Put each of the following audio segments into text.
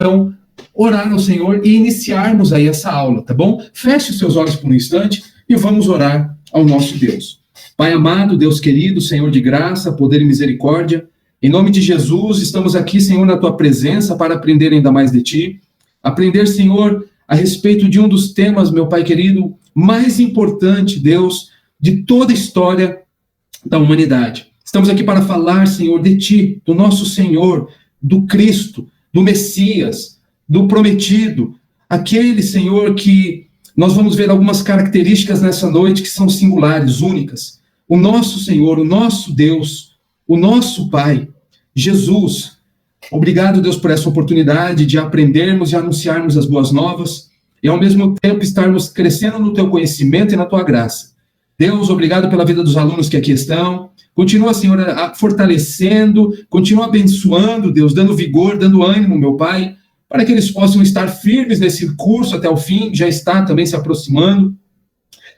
então orar ao Senhor e iniciarmos aí essa aula, tá bom? Feche os seus olhos por um instante e vamos orar ao nosso Deus. Pai amado, Deus querido, Senhor de graça, poder e misericórdia, em nome de Jesus, estamos aqui, Senhor, na Tua presença para aprender ainda mais de Ti, aprender, Senhor, a respeito de um dos temas, meu Pai querido, mais importante, Deus, de toda a história da humanidade. Estamos aqui para falar, Senhor, de Ti, do nosso Senhor, do Cristo, do Messias, do prometido, aquele, Senhor, que nós vamos ver algumas características nessa noite que são singulares, únicas. O nosso Senhor, o nosso Deus, o nosso Pai, Jesus. Obrigado, Deus, por essa oportunidade de aprendermos e anunciarmos as boas novas e, ao mesmo tempo, estarmos crescendo no Teu conhecimento e na Tua graça. Deus, obrigado pela vida dos alunos que aqui estão. Continua, Senhor, fortalecendo, continua abençoando, Deus, dando vigor, dando ânimo, meu Pai, para que eles possam estar firmes nesse curso até o fim, já está também se aproximando.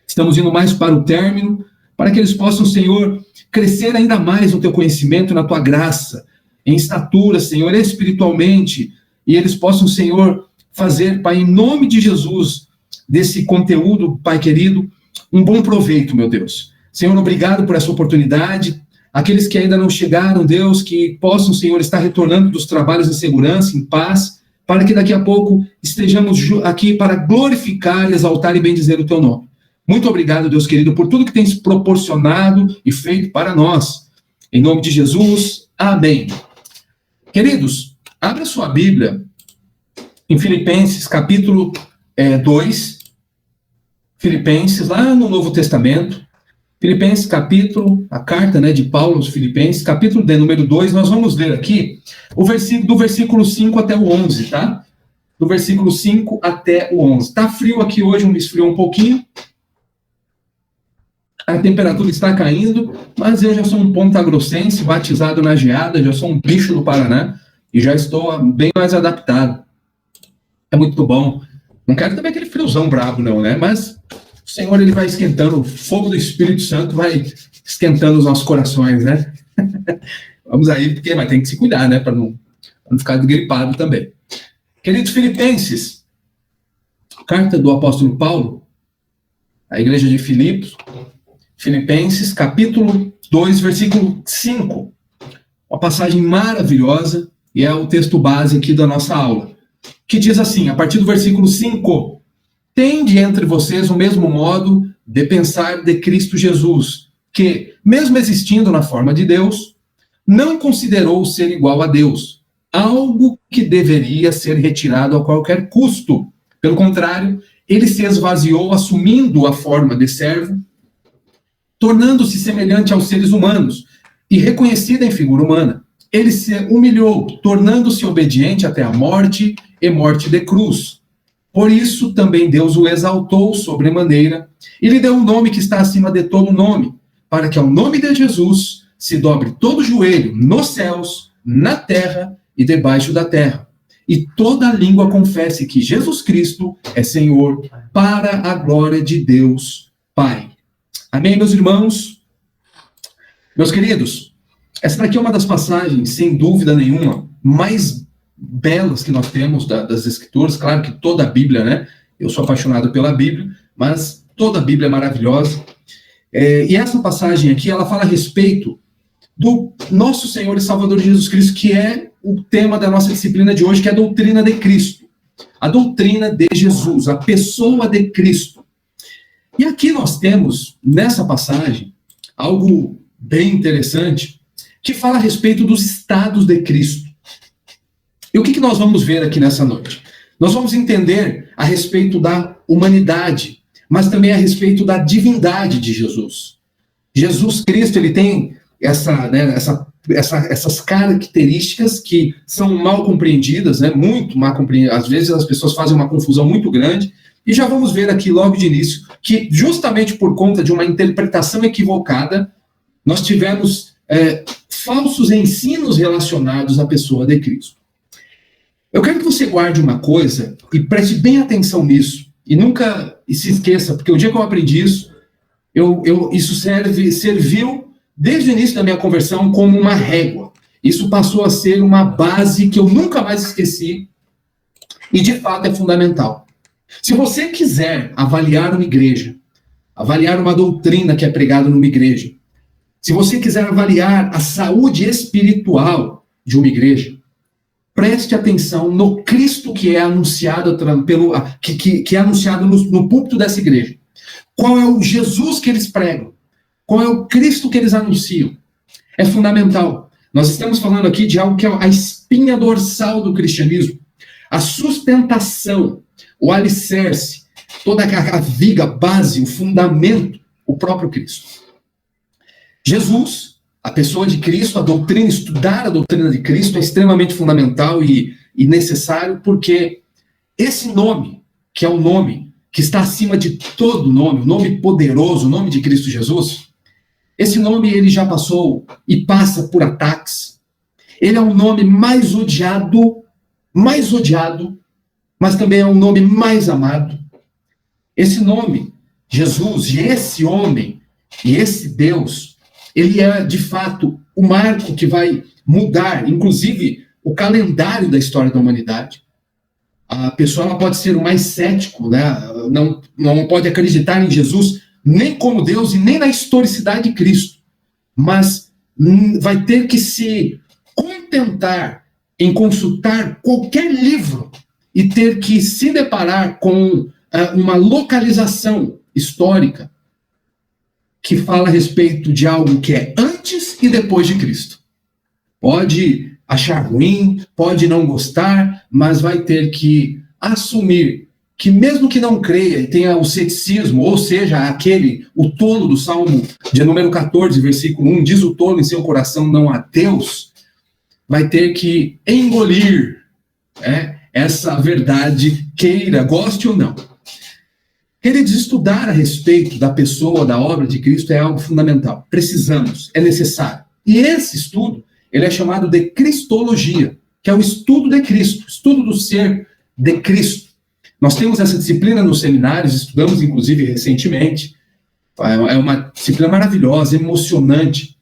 Estamos indo mais para o término, para que eles possam, Senhor, crescer ainda mais no Teu conhecimento, na Tua graça, em estatura, Senhor, espiritualmente, e eles possam, Senhor, fazer, Pai, em nome de Jesus, desse conteúdo, Pai querido, um bom proveito, meu Deus. Senhor, obrigado por essa oportunidade. Aqueles que ainda não chegaram, Deus, que possam, Senhor, estar retornando dos trabalhos em segurança, em paz, para que daqui a pouco estejamos aqui para glorificar, exaltar e bendizer o Teu nome. Muito obrigado, Deus querido, por tudo que tens proporcionado e feito para nós. Em nome de Jesus, amém. Queridos, abra sua Bíblia em Filipenses, capítulo 2, Filipenses, lá no Novo Testamento, Filipenses, capítulo, a carta, de Paulo aos Filipenses, capítulo de número 2, nós vamos ler aqui o versículo, do versículo 5 até o 11, tá? Do versículo 5 até o 11. Tá frio aqui hoje, me esfriou um pouquinho, a temperatura está caindo, mas eu já sou um pontagrossense, batizado na geada, já sou um bicho do Paraná, e já estou bem mais adaptado. É muito bom. Não quero também aquele friozão brabo, não, né? Mas o Senhor, Ele vai esquentando, o fogo do Espírito Santo vai esquentando os nossos corações, né? Vamos aí, porque vai ter que se cuidar, né? Para não ficar gripado também. Queridos Filipenses, carta do apóstolo Paulo, à igreja de Filipos, Filipenses, capítulo 2, versículo 5. Uma passagem maravilhosa, e é o texto base aqui da nossa aula, que diz assim, a partir do versículo 5, tende entre vocês o mesmo modo de pensar de Cristo Jesus, que, mesmo existindo na forma de Deus, não considerou ser igual a Deus, algo que deveria ser retirado a qualquer custo. Pelo contrário, ele se esvaziou assumindo a forma de servo, tornando-se semelhante aos seres humanos e reconhecido em figura humana. Ele se humilhou, tornando-se obediente até a morte e morte de cruz. Por isso também Deus o exaltou sobremaneira e lhe deu um nome que está acima de todo nome, para que ao nome de Jesus se dobre todo o joelho nos céus, na terra e debaixo da terra, e toda língua confesse que Jesus Cristo é Senhor, para a glória de Deus Pai. Amém, meus irmãos? Meus queridos, essa daqui é uma das passagens, sem dúvida nenhuma, mais belas que nós temos das Escrituras. Claro que toda a Bíblia, né? Eu sou apaixonado pela Bíblia, mas toda a Bíblia é maravilhosa. E essa passagem aqui, ela fala a respeito do nosso Senhor e Salvador Jesus Cristo, que é o tema da nossa disciplina de hoje, que é a doutrina de Cristo. A doutrina de Jesus, a pessoa de Cristo. E aqui nós temos, nessa passagem, algo bem interessante, que fala a respeito dos estados de Cristo. E o que nós vamos ver aqui nessa noite? Nós vamos entender a respeito da humanidade, mas também a respeito da divindade de Jesus. Jesus Cristo, ele tem essas características que são mal compreendidas, né? Muito mal compreendidas. Às vezes as pessoas fazem uma confusão muito grande, e já vamos ver aqui logo de início que justamente por conta de uma interpretação equivocada, nós tivemos falsos ensinos relacionados à pessoa de Cristo. Eu quero que você guarde uma coisa e preste bem atenção nisso, e nunca se esqueça, porque o dia que eu aprendi isso, isso serviu desde o início da minha conversão como uma régua. Isso passou a ser uma base que eu nunca mais esqueci, E de fato é fundamental. Se você quiser avaliar uma igreja, avaliar uma doutrina que é pregada numa igreja, se você quiser avaliar a saúde espiritual de uma igreja, preste atenção no Cristo que é anunciado que é anunciado no púlpito dessa igreja. Qual é o Jesus que eles pregam? Qual é o Cristo que eles anunciam? É fundamental. Nós estamos falando aqui de algo que é a espinha dorsal do cristianismo, a sustentação, o alicerce, toda a viga, base, o fundamento, o próprio Cristo. Jesus, a pessoa de Cristo, a doutrina, estudar a doutrina de Cristo é extremamente fundamental e necessário, porque esse nome, que é o nome que está acima de todo nome, o nome poderoso, o nome de Cristo Jesus, esse nome ele já passou e passa por ataques. Ele é o nome mais odiado, mas também é o nome mais amado. Esse nome, Jesus, e esse homem, e esse Deus, ele é, de fato, o marco que vai mudar, inclusive, o calendário da história da humanidade. A pessoa ela pode ser o mais cético, né? Não pode acreditar em Jesus nem como Deus e nem na historicidade de Cristo, mas vai ter que se contentar em consultar qualquer livro e ter que se deparar com uma localização histórica que fala a respeito de algo que é antes e depois de Cristo. Pode achar ruim, pode não gostar, mas vai ter que assumir que mesmo que não creia e tenha o ceticismo, ou seja, o tolo do Salmo de número 14, versículo 1, diz o tolo em seu coração não há Deus, vai ter que engolir essa verdade, queira, goste ou não. Queridos, estudar a respeito da pessoa, da obra de Cristo é algo fundamental. Precisamos, é necessário. E esse estudo, ele é chamado de Cristologia, que é o estudo de Cristo, estudo do ser de Cristo. Nós temos essa disciplina nos seminários, estudamos inclusive recentemente. É uma disciplina maravilhosa, emocionante.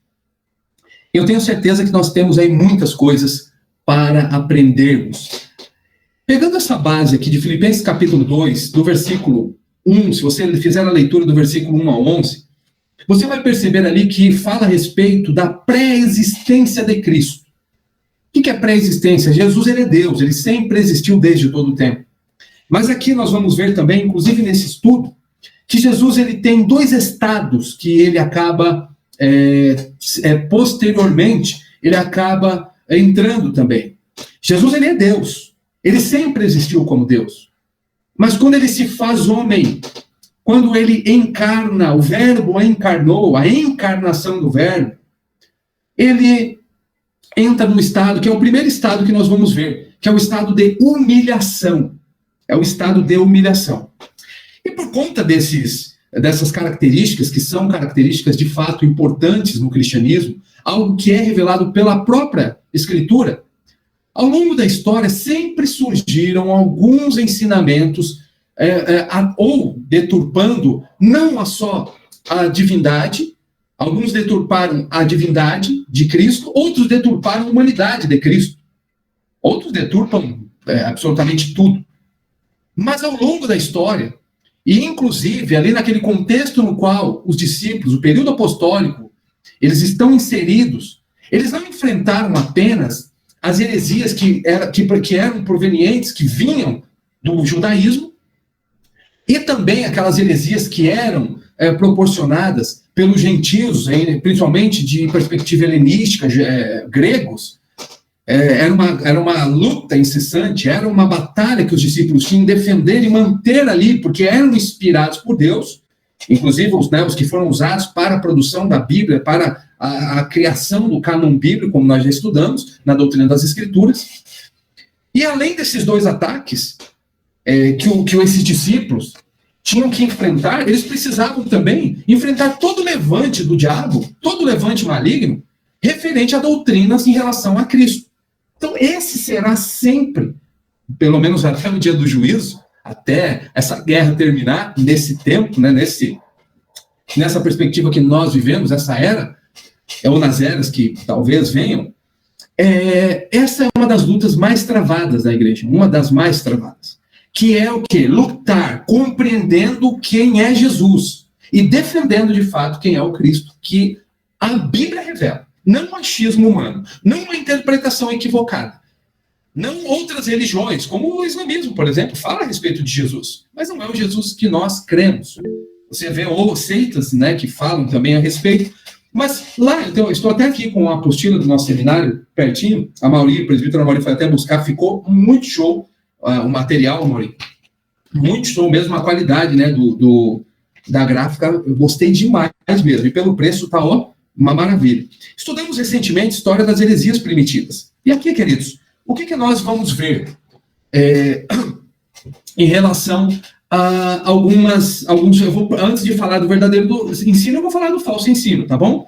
Eu tenho certeza que nós temos aí muitas coisas para aprendermos. Pegando essa base aqui de Filipenses capítulo 2, do versículo 1, se você fizer a leitura do versículo 1 a 11, você vai perceber ali que fala a respeito da pré-existência de Cristo. O que é pré-existência? Jesus, ele é Deus, ele sempre existiu desde todo o tempo. Mas aqui nós vamos ver também, inclusive nesse estudo, que Jesus ele tem dois estados que ele acaba, posteriormente, ele acaba entrando também. Jesus ele é Deus, ele sempre existiu como Deus. Mas quando ele se faz homem, quando ele encarna, o verbo encarnou, a encarnação do verbo, ele entra no estado, que é o primeiro estado que nós vamos ver, que é o estado de humilhação. É o estado de humilhação. E por conta dessas características, que são características de fato importantes no cristianismo, algo que é revelado pela própria Escritura, ao longo da história sempre surgiram alguns ensinamentos ou deturpando não só a divindade, alguns deturparam a divindade de Cristo, outros deturparam a humanidade de Cristo, outros deturpam absolutamente tudo. Mas ao longo da história, e inclusive ali naquele contexto no qual os discípulos, o período apostólico, eles estão inseridos, eles não enfrentaram apenas as heresias que eram provenientes, que vinham do judaísmo, e também aquelas heresias que eram proporcionadas pelos gentios, principalmente de perspectiva helenística, gregos. Era uma luta incessante, era uma batalha que os discípulos tinham em defender e manter ali, porque eram inspirados por Deus, inclusive os que foram usados para a produção da Bíblia, para a criação do cânon bíblico, como nós já estudamos, na doutrina das Escrituras. E além desses dois ataques que esses discípulos tinham que enfrentar, eles precisavam também enfrentar todo o levante do diabo, todo o levante maligno, referente a doutrinas em relação a Cristo. Então, esse será sempre, pelo menos até o dia do juízo, até essa guerra terminar, nesse tempo, né, nessa perspectiva que nós vivemos, essa era, ou nas eras que talvez venham, essa é uma das lutas mais travadas da igreja, uma das mais travadas, que é o quê? Lutar compreendendo quem é Jesus e defendendo de fato quem é o Cristo, que a Bíblia revela. Não um achismo humano, não uma interpretação equivocada, não outras religiões, como o islamismo, por exemplo, fala a respeito de Jesus, mas não é o Jesus que nós cremos. Você vê seitas, né, que falam também a respeito. Mas lá, então, eu estou até aqui com a apostila do nosso seminário, pertinho. A Mauri, o presbítero Mauri foi até buscar, ficou muito show o material, Mauri. Muito show mesmo, a qualidade, né, da gráfica, eu gostei demais mesmo. E pelo preço tá, uma maravilha. Estudamos recentemente história das heresias primitivas. E aqui, queridos, o que nós vamos ver em relação a alguns, antes de falar do verdadeiro ensino, eu vou falar do falso ensino, tá bom?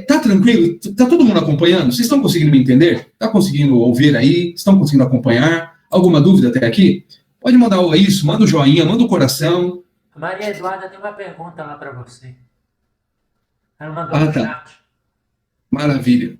Tá tranquilo? Tá todo mundo acompanhando? Vocês estão conseguindo me entender? Tá conseguindo ouvir aí? Estão conseguindo acompanhar? Alguma dúvida até aqui? Pode mandar isso, manda o joinha, manda o coração. A Maria Eduarda tem uma pergunta lá para você. Ela mandou no chat. Maravilha.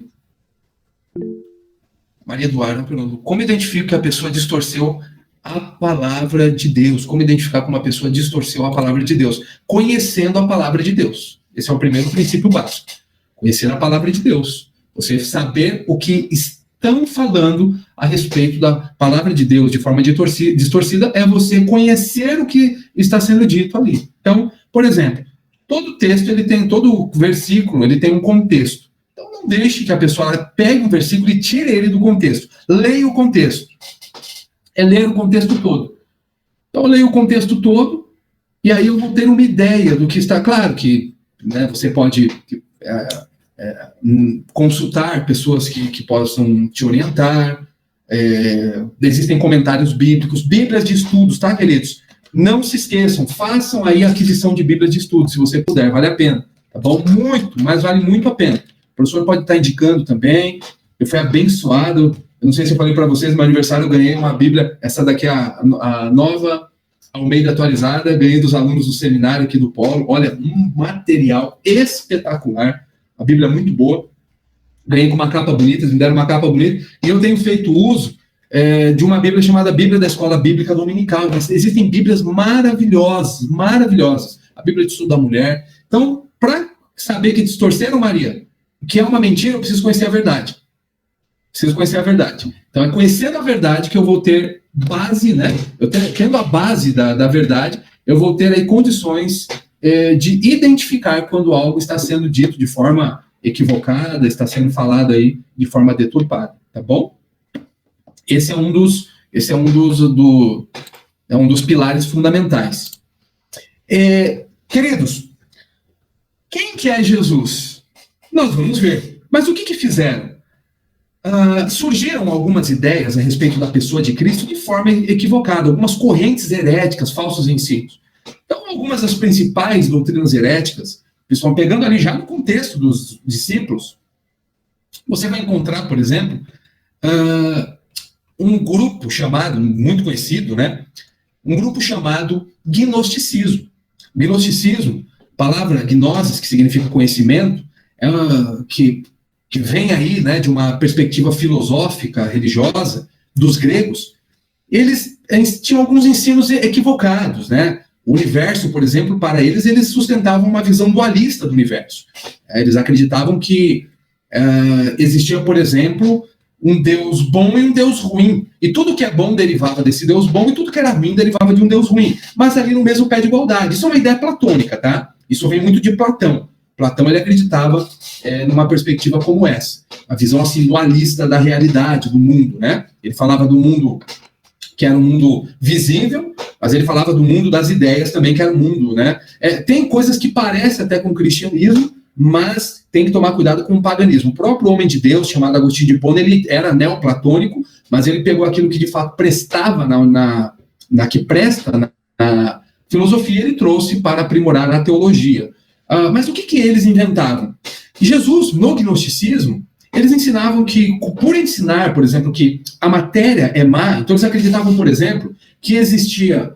Maria Eduarda perguntou: como identifico que a pessoa distorceu a palavra de Deus? Como identificar como uma pessoa distorceu a palavra de Deus? Conhecendo a palavra de Deus. Esse é o primeiro princípio básico. Conhecer a palavra de Deus. Você saber o que estão falando a respeito da palavra de Deus de forma distorcida é você conhecer o que está sendo dito ali. Então, por exemplo, todo texto, todo versículo, ele tem um contexto. Então, não deixe que a pessoa pegue um versículo e tire ele do contexto. Leia o contexto. É ler o contexto todo. Então, eu leio o contexto todo e aí eu vou ter uma ideia do que está. Claro que, né, você pode consultar pessoas que possam te orientar. Existem comentários bíblicos, bíblias de estudos, tá, queridos? Não se esqueçam, façam aí a aquisição de bíblias de estudos, se você puder, vale a pena, tá bom? Muito, mas vale muito a pena. O professor pode estar indicando também. Eu fui abençoado. Eu não sei se eu falei para vocês, no meu aniversário eu ganhei uma Bíblia, essa daqui é a nova Almeida atualizada, ganhei dos alunos do seminário aqui do Polo. Olha, um material espetacular, a Bíblia é muito boa. Ganhei com uma capa bonita, eles me deram uma capa bonita, e eu tenho feito uso de uma Bíblia chamada Bíblia da Escola Bíblica Dominical. Mas existem Bíblias maravilhosas, maravilhosas. A Bíblia de Estudo da Mulher. Então, para saber que distorceram, Maria, que é uma mentira, eu preciso conhecer a verdade. Preciso conhecer a verdade. Então, é conhecendo a verdade que eu vou ter base, né? Tendo a base da verdade, eu vou ter aí condições de identificar quando algo está sendo dito de forma equivocada, está sendo falado aí de forma deturpada, tá bom? Esse é um dos pilares fundamentais. Queridos, quem que é Jesus? Nós vamos ver. Mas o que fizeram? Surgiram algumas ideias a respeito da pessoa de Cristo de forma equivocada, algumas correntes heréticas, falsos ensinos. Então, algumas das principais doutrinas heréticas, pessoal, pegando ali já no contexto dos discípulos, você vai encontrar, por exemplo, um grupo chamado, muito conhecido, né? Um grupo chamado gnosticismo. Gnosticismo, palavra gnosis, que significa conhecimento, que vem aí, né, de uma perspectiva filosófica, religiosa, dos gregos. Eles tinham alguns ensinos equivocados, né? O universo, por exemplo, para eles sustentavam uma visão dualista do universo. Eles acreditavam que existia, por exemplo, um Deus bom e um Deus ruim. E tudo que é bom derivava desse Deus bom e tudo que era ruim derivava de um Deus ruim. Mas ali no mesmo pé de igualdade. Isso é uma ideia platônica, tá? Isso vem muito de Platão. Platão, ele acreditava numa perspectiva como essa. A visão assim dualista da realidade, do mundo, né? Ele falava do mundo que era um mundo visível, mas ele falava do mundo das ideias também, que era um mundo, né? Tem coisas que parecem até com o cristianismo, mas tem que tomar cuidado com o paganismo. O próprio homem de Deus, chamado Agostinho de Hipona, ele era neoplatônico, mas ele pegou aquilo que de fato prestava na que presta na filosofia, ele trouxe para aprimorar a teologia. Mas o que eles inventavam? Jesus, no gnosticismo, eles ensinavam que, por ensinar, por exemplo, que a matéria é má, então eles acreditavam, por exemplo, que existia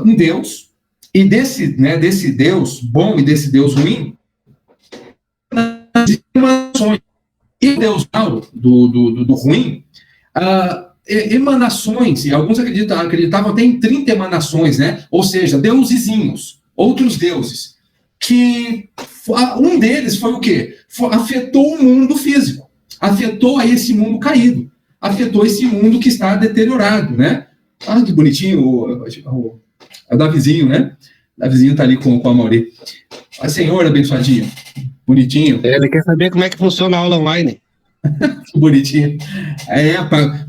um Deus, e desse Deus bom e desse Deus ruim, E Deus mal, do ruim, emanações, e alguns acreditavam até em 30 emanações, né? Ou seja, deusezinhos, outros deuses, que um deles foi o quê? Afetou o mundo físico, afetou aí esse mundo caído, afetou esse mundo que está deteriorado, né? Ah, que bonitinho o Davizinho, né? O Davizinho tá ali com a Mauri. A senhora abençoadinha, bonitinho. Ele quer saber como é que funciona a aula online. Que bonitinho.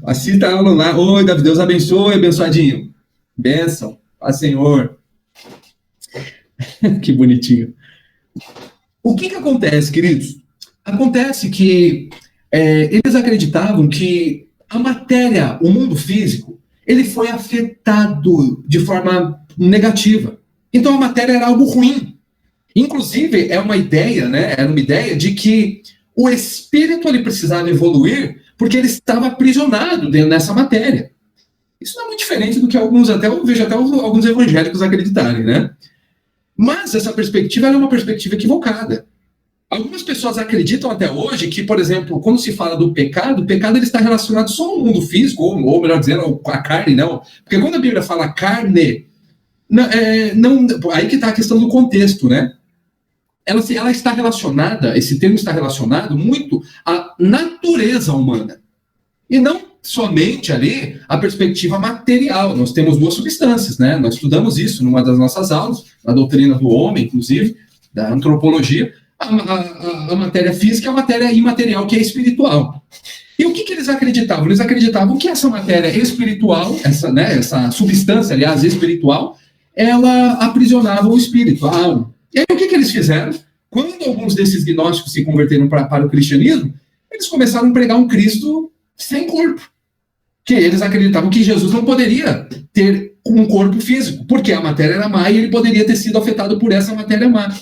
Assista a aula lá. Oi, Davi, Deus abençoe, abençoadinho. Bênção. A Senhor. Que bonitinho. O que acontece, queridos? Acontece que eles acreditavam que a matéria, o mundo físico, ele foi afetado de forma negativa. Então a matéria era algo ruim. Inclusive, era uma ideia de que o espírito ele precisava evoluir porque ele estava aprisionado dentro dessa matéria. Isso não é muito diferente do que eu vejo até alguns evangélicos acreditarem, né? Mas essa perspectiva era uma perspectiva equivocada. Algumas pessoas acreditam até hoje que, por exemplo, quando se fala do pecado, o pecado ele está relacionado só ao mundo físico, ou melhor dizendo, à carne, não. Porque quando a Bíblia fala carne, aí que está a questão do contexto, né? Ela está relacionada, esse termo está relacionado muito à natureza humana. E não somente ali a perspectiva material. Nós temos duas substâncias, né? Nós estudamos isso numa das nossas aulas, na doutrina do homem, inclusive, da antropologia, a matéria física e a matéria imaterial, que é espiritual. E o que eles acreditavam? Eles acreditavam que essa matéria espiritual, essa substância, aliás, espiritual, ela aprisionava o espírito, a alma. E aí o que eles fizeram? Quando alguns desses gnósticos se converteram para o cristianismo, eles começaram a pregar um Cristo sem corpo. Que eles acreditavam que Jesus não poderia ter um corpo físico, porque a matéria era má e ele poderia ter sido afetado por essa matéria má.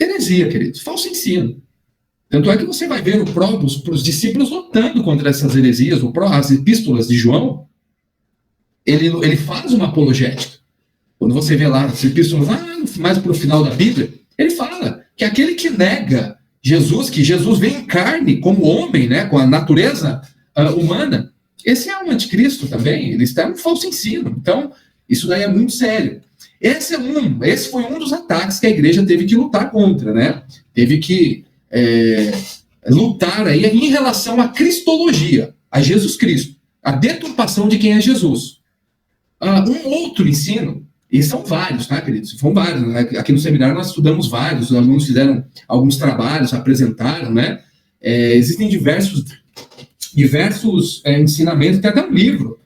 Heresia, queridos, falso ensino. Tanto é que você vai ver os discípulos lutando contra essas heresias, as epístolas de João, ele faz uma apologética. Quando você vê lá as epístolas, mais para o final da Bíblia, ele fala que aquele que nega Jesus, que Jesus vem em carne como homem, né, com a natureza humana, esse é um anticristo também, ele está no falso ensino. Então, isso daí é muito sério. Esse foi um dos ataques que a igreja teve que lutar contra, né? Teve que lutar aí em relação à cristologia, a Jesus Cristo, a deturpação de quem é Jesus. Um outro ensino, e são vários, tá, queridos? São vários. Né? Aqui no seminário nós estudamos vários, os alunos fizeram alguns trabalhos, apresentaram, né? Existem diversos ensinamentos, tem até um livro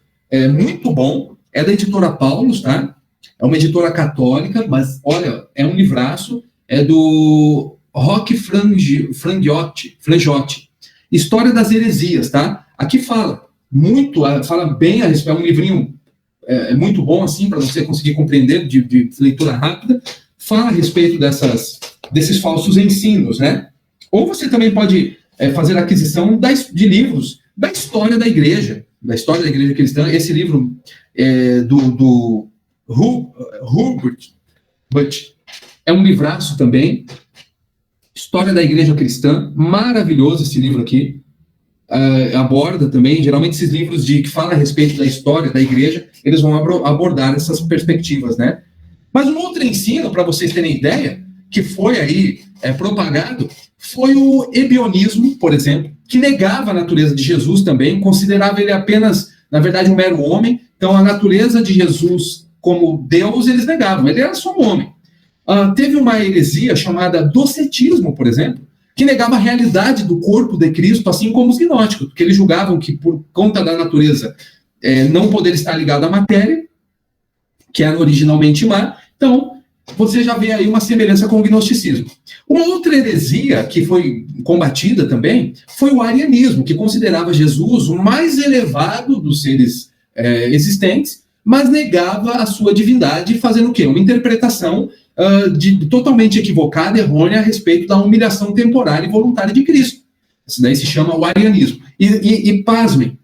muito bom, é da editora Paulus, tá? É uma editora católica, mas, olha, é um livraço, é do Roque Frangiotti, História das Heresias, tá? Aqui fala bem a respeito, é um livrinho muito bom, assim, para você conseguir compreender, de leitura rápida, fala a respeito desses falsos ensinos, né? Ou você também pode fazer a aquisição de livros da história da igreja cristã. Esse livro do Hubert Butt é um livraço também, História da Igreja Cristã, maravilhoso esse livro aqui. Aborda também, geralmente esses livros que falam a respeito da história da igreja, eles vão abordar essas perspectivas, né? Mas um outro ensino, para vocês terem ideia, que foi aí propagado, foi o ebionismo, por exemplo, que negava a natureza de Jesus também, considerava ele apenas, na verdade, um mero homem. Então, a natureza de Jesus como Deus, eles negavam, ele era só um homem. Teve uma heresia chamada docetismo, por exemplo, que negava a realidade do corpo de Cristo, assim como os gnósticos, porque eles julgavam que, por conta da natureza não poder estar ligado à matéria, que era originalmente má, então você já vê aí uma semelhança com o gnosticismo. Uma outra heresia que foi combatida também foi o arianismo, que considerava Jesus o mais elevado dos seres existentes, mas negava a sua divindade, fazendo o quê? Uma interpretação totalmente equivocada, errônea, a respeito da humilhação temporária e voluntária de Cristo. Isso daí se chama o arianismo. E pasmem,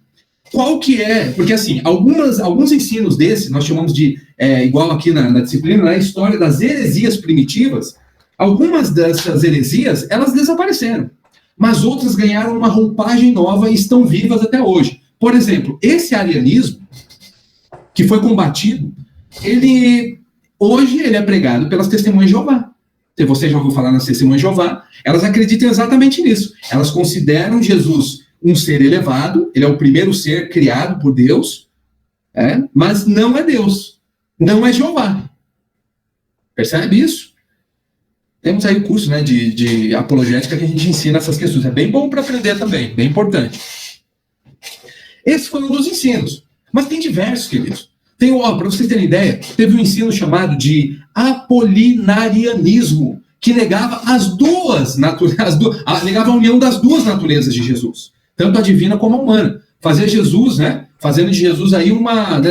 qual que é? Porque, assim, alguns ensinos desses, nós chamamos de, igual aqui na disciplina, na história das heresias primitivas, algumas dessas heresias, elas desapareceram. mas outras ganharam uma roupagem nova e estão vivas até hoje. Por exemplo, esse arianismo, que foi combatido, hoje ele é pregado pelas Testemunhas de Jeová. Se você já ouviu falar nas Testemunhas de Jeová, elas acreditam exatamente nisso. Elas consideram Jesus um ser elevado, ele é o primeiro ser criado por Deus, mas não é Deus, não é Jeová. Percebe isso? Temos aí o curso, né, de apologética que a gente ensina essas questões. É bem bom para aprender também, bem importante. Esse foi um dos ensinos. Mas tem diversos, queridos. Para vocês terem ideia, teve um ensino chamado de apolinarianismo, que negava negava a união das duas naturezas de Jesus, tanto a divina como a humana. Fazia Jesus, fazendo de Jesus aí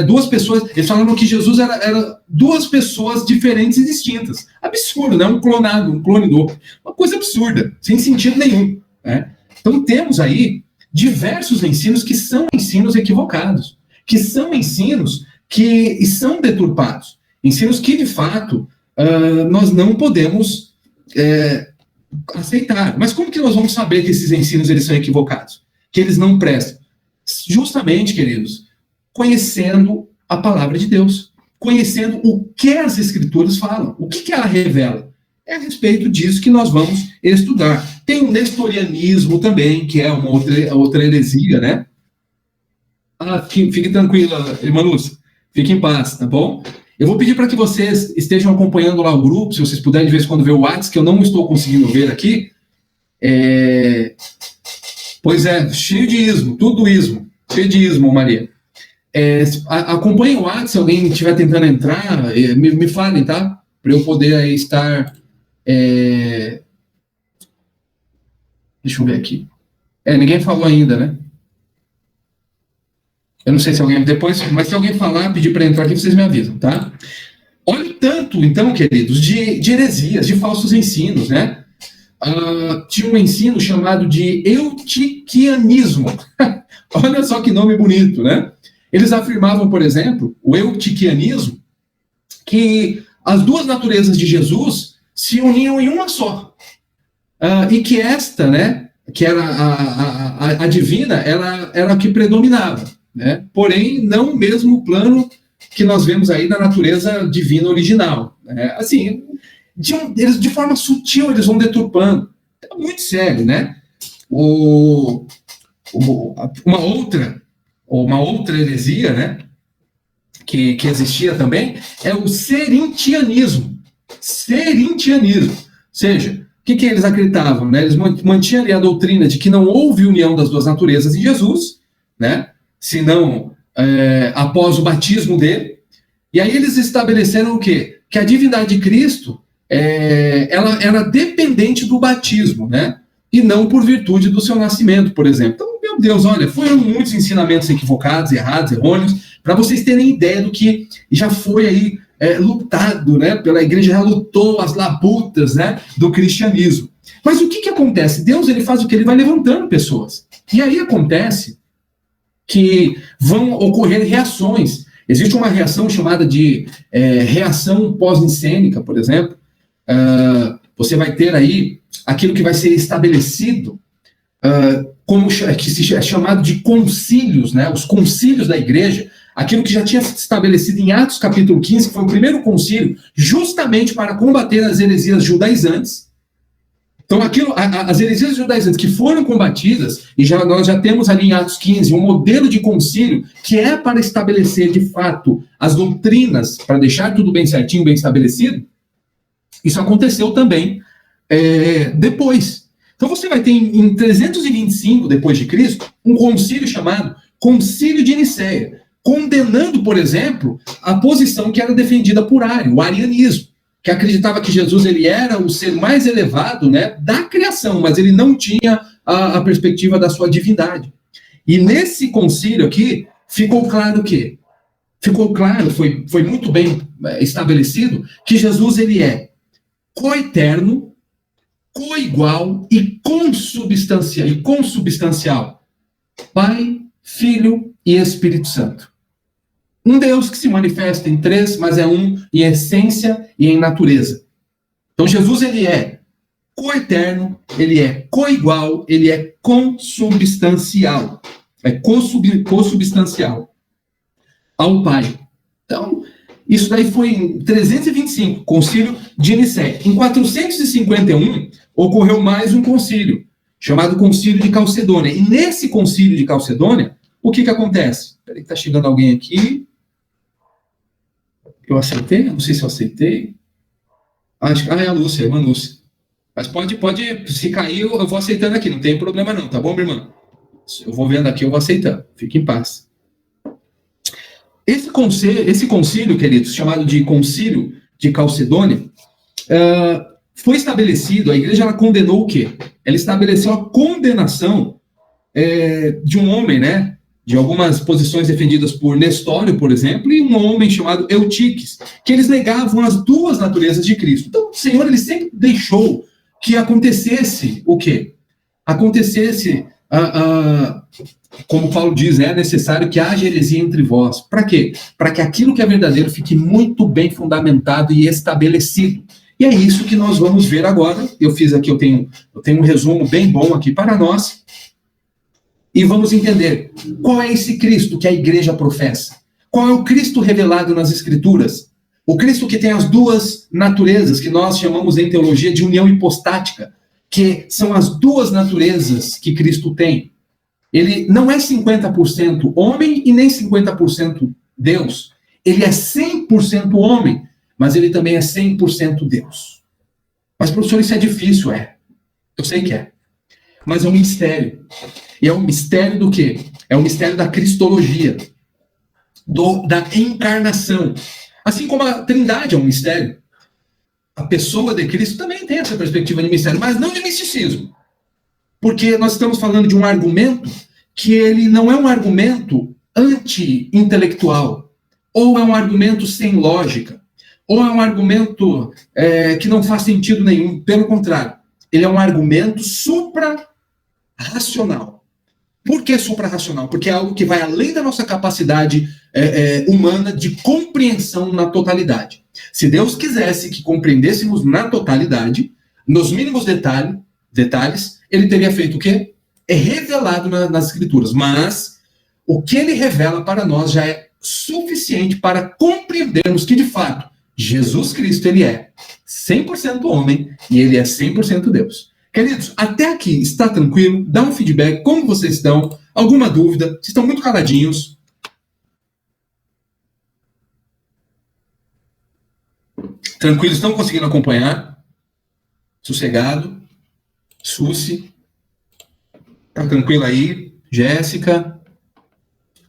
duas pessoas. Eles falaram que Jesus era duas pessoas diferentes e distintas. Absurdo, né? Um clone do outro. Uma coisa absurda, sem sentido nenhum. Então temos aí diversos ensinos que são ensinos equivocados, que são ensinos que são deturpados, ensinos que, de fato, nós não podemos aceitar. Mas como que nós vamos saber que esses ensinos eles são equivocados? Que eles não prestam? Justamente, queridos, conhecendo a palavra de Deus, conhecendo o que as Escrituras falam, o que ela revela. É a respeito disso que nós vamos estudar. Tem o nestorianismo também, que é uma outra heresia, né? Fique tranquila, irmã Lúcia. Fique em paz, tá bom? Eu vou pedir para que vocês estejam acompanhando lá o grupo, se vocês puderem de vez em quando ver o WhatsApp, que eu não estou conseguindo ver aqui. Pois é, cheio de ismo, tudo ismo. Cheio de ismo, Maria. Acompanhem o WhatsApp, se alguém estiver tentando entrar, me falem, tá? Para eu poder estar... Deixa eu ver aqui. Ninguém falou ainda, né? Eu não sei se alguém... Depois, mas se alguém falar, pedir para entrar aqui, vocês me avisam, tá? Olha o tanto, então, queridos, de heresias, de falsos ensinos, né? Tinha um ensino chamado de eutiquianismo. Olha só que nome bonito, né? Eles afirmavam, por exemplo, o eutiquianismo, que as duas naturezas de Jesus se uniam em uma só. E que esta, né, que era a divina, ela era a que predominava, né? Porém, não o mesmo plano que nós vemos aí da natureza divina original. Né? Assim, eles, de forma sutil, eles vão deturpando. É muito sério, né? Uma outra heresia, né, que existia também, é o serintianismo. Serintianismo. Ou seja, o que eles acreditavam? Né? Eles mantinham ali a doutrina de que não houve união das duas naturezas em Jesus, né? Senão após o batismo dele. E aí eles estabeleceram o quê? Que a divindade de Cristo ela era dependente do batismo, né? E não por virtude do seu nascimento, por exemplo. Então, meu Deus, olha, foram muitos ensinamentos equivocados, errados, errôneos, para vocês terem ideia do que já foi aí lutado, né? Pela igreja já lutou as labutas, né, do cristianismo. Mas o que acontece? Deus, ele faz o que? Ele vai levantando pessoas. E aí acontece que vão ocorrer reações. Existe uma reação chamada de reação pós-nicênica, por exemplo. Você vai ter aí aquilo que vai ser estabelecido que é chamado de concílios, né? Os concílios da igreja, aquilo que já tinha sido estabelecido em Atos capítulo 15, que foi o primeiro concílio, justamente para combater as heresias judaizantes. Então, as heresias judaizantes que foram combatidas, e nós já temos ali em Atos 15 um modelo de concílio que é para estabelecer, de fato, as doutrinas, para deixar tudo bem certinho, bem estabelecido. Isso aconteceu também depois. Então, você vai ter em 325 depois de Cristo um concílio chamado Concílio de Nicéia, condenando, por exemplo, a posição que era defendida por Ário, o arianismo, que acreditava que Jesus ele era o ser mais elevado, né, da criação, mas ele não tinha a perspectiva da sua divindade. E nesse concílio aqui, ficou claro o quê? Ficou claro, foi muito bem estabelecido, que Jesus ele é coeterno, coigual e consubstancial. Pai, Filho e Espírito Santo. Um Deus que se manifesta em três, mas é um em essência e em natureza. Então Jesus ele é coeterno, ele é coigual, ele é consubstancial. É consubstancial ao Pai. Então, isso daí foi em 325, concílio de Nicéia. Em 451, ocorreu mais um concílio, chamado Concílio de Calcedônia. E nesse Concílio de Calcedônia, o que acontece? Peraí que está chegando alguém aqui. Eu aceitei? Não sei se eu aceitei. É a Lúcia, a irmã Lúcia. Mas pode, se cair, eu vou aceitando aqui, não tem problema não, tá bom, minha irmã? Eu vou vendo aqui, eu vou aceitando. Fique em paz. Esse concílio, queridos, chamado de Concílio de Calcedônia, foi estabelecido, a igreja ela condenou o quê? Ela estabeleceu a condenação de um homem, né? De algumas posições defendidas por Nestório, por exemplo, e um homem chamado Eutiques, que eles negavam as duas naturezas de Cristo. Então, o Senhor ele sempre deixou que acontecesse o quê? Acontecesse, como Paulo diz, é necessário que haja heresia entre vós. Para quê? Para que aquilo que é verdadeiro fique muito bem fundamentado e estabelecido. E é isso que nós vamos ver agora. Eu tenho um resumo bem bom aqui para nós. E vamos entender qual é esse Cristo que a igreja professa. Qual é o Cristo revelado nas Escrituras? O Cristo que tem as duas naturezas, que nós chamamos em teologia de união hipostática, que são as duas naturezas que Cristo tem. Ele não é 50% homem e nem 50% Deus. Ele é 100% homem, mas ele também é 100% Deus. Mas, professor, isso é difícil, Eu sei que é. Mas é um mistério. E é um mistério do quê? É um mistério da cristologia, da encarnação. Assim como a Trindade é um mistério, a pessoa de Cristo também tem essa perspectiva de mistério, mas não de misticismo. Porque nós estamos falando de um argumento que ele não é um argumento anti-intelectual, ou é um argumento sem lógica, ou é um argumento que não faz sentido nenhum. Pelo contrário, ele é um argumento supra-racional. Por que supra-racional? Porque é algo que vai além da nossa capacidade humana de compreensão na totalidade. Se Deus quisesse que compreendêssemos na totalidade, nos mínimos detalhes, ele teria feito o quê? É revelado nas Escrituras. Mas o que ele revela para nós já é suficiente para compreendermos que, de fato, Jesus Cristo ele é 100% homem e ele é 100% Deus. Queridos, até aqui está tranquilo? Dá um feedback, como vocês estão? Alguma dúvida? Vocês estão muito caladinhos. Tranquilo, estão conseguindo acompanhar? Sossegado? Susi? Tá tranquilo aí? Jéssica?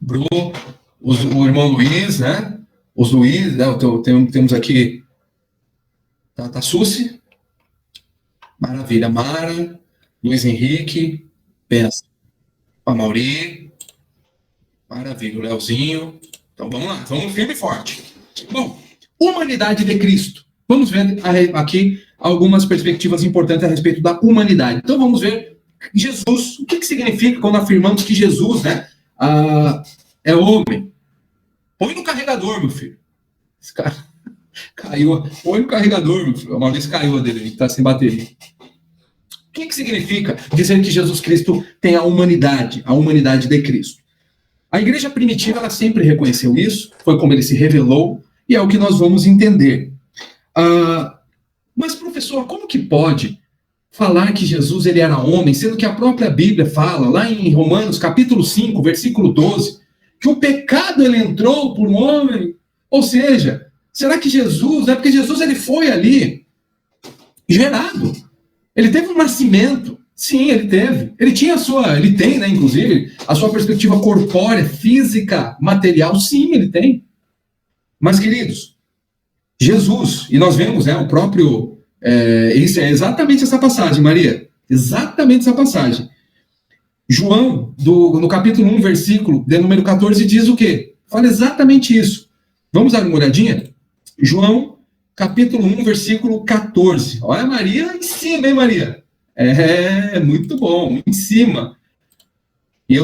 Bru? O irmão Luiz, né? Os Luiz, né? Temos aqui... Tá Susi? Maravilha, Mara, Luiz Henrique, pensa, a Mauri, maravilha, o Leozinho. Então vamos lá, vamos firme e forte. Bom, humanidade de Cristo. Vamos ver aqui algumas perspectivas importantes a respeito da humanidade. Então vamos ver Jesus. O que significa quando afirmamos que Jesus, né, é homem? Põe no carregador, meu filho. Esse cara caiu. Põe no carregador, meu filho. A Maurício caiu dele, ele está sem bateria. O que significa dizer que Jesus Cristo tem a humanidade de Cristo? A igreja primitiva ela sempre reconheceu isso, foi como ele se revelou, e é o que nós vamos entender. Mas, professor, como que pode falar que Jesus ele era homem, sendo que a própria Bíblia fala, lá em Romanos, capítulo 5, versículo 12, que o pecado ele entrou por um homem? Ou seja, será que Jesus, porque Jesus ele foi ali gerado? Ele teve um nascimento, sim, ele teve. Ele tem, né, inclusive, a sua perspectiva corpórea, física, material, sim, ele tem. Mas, queridos, Jesus, e nós vemos, né, o próprio, isso é exatamente essa passagem, Maria, exatamente essa passagem. João, no capítulo 1, versículo de número 14, diz o quê? Fala exatamente isso. Vamos dar uma olhadinha? João, capítulo 1, versículo 14. Olha, Maria em cima, hein, Maria? Muito bom, em cima. E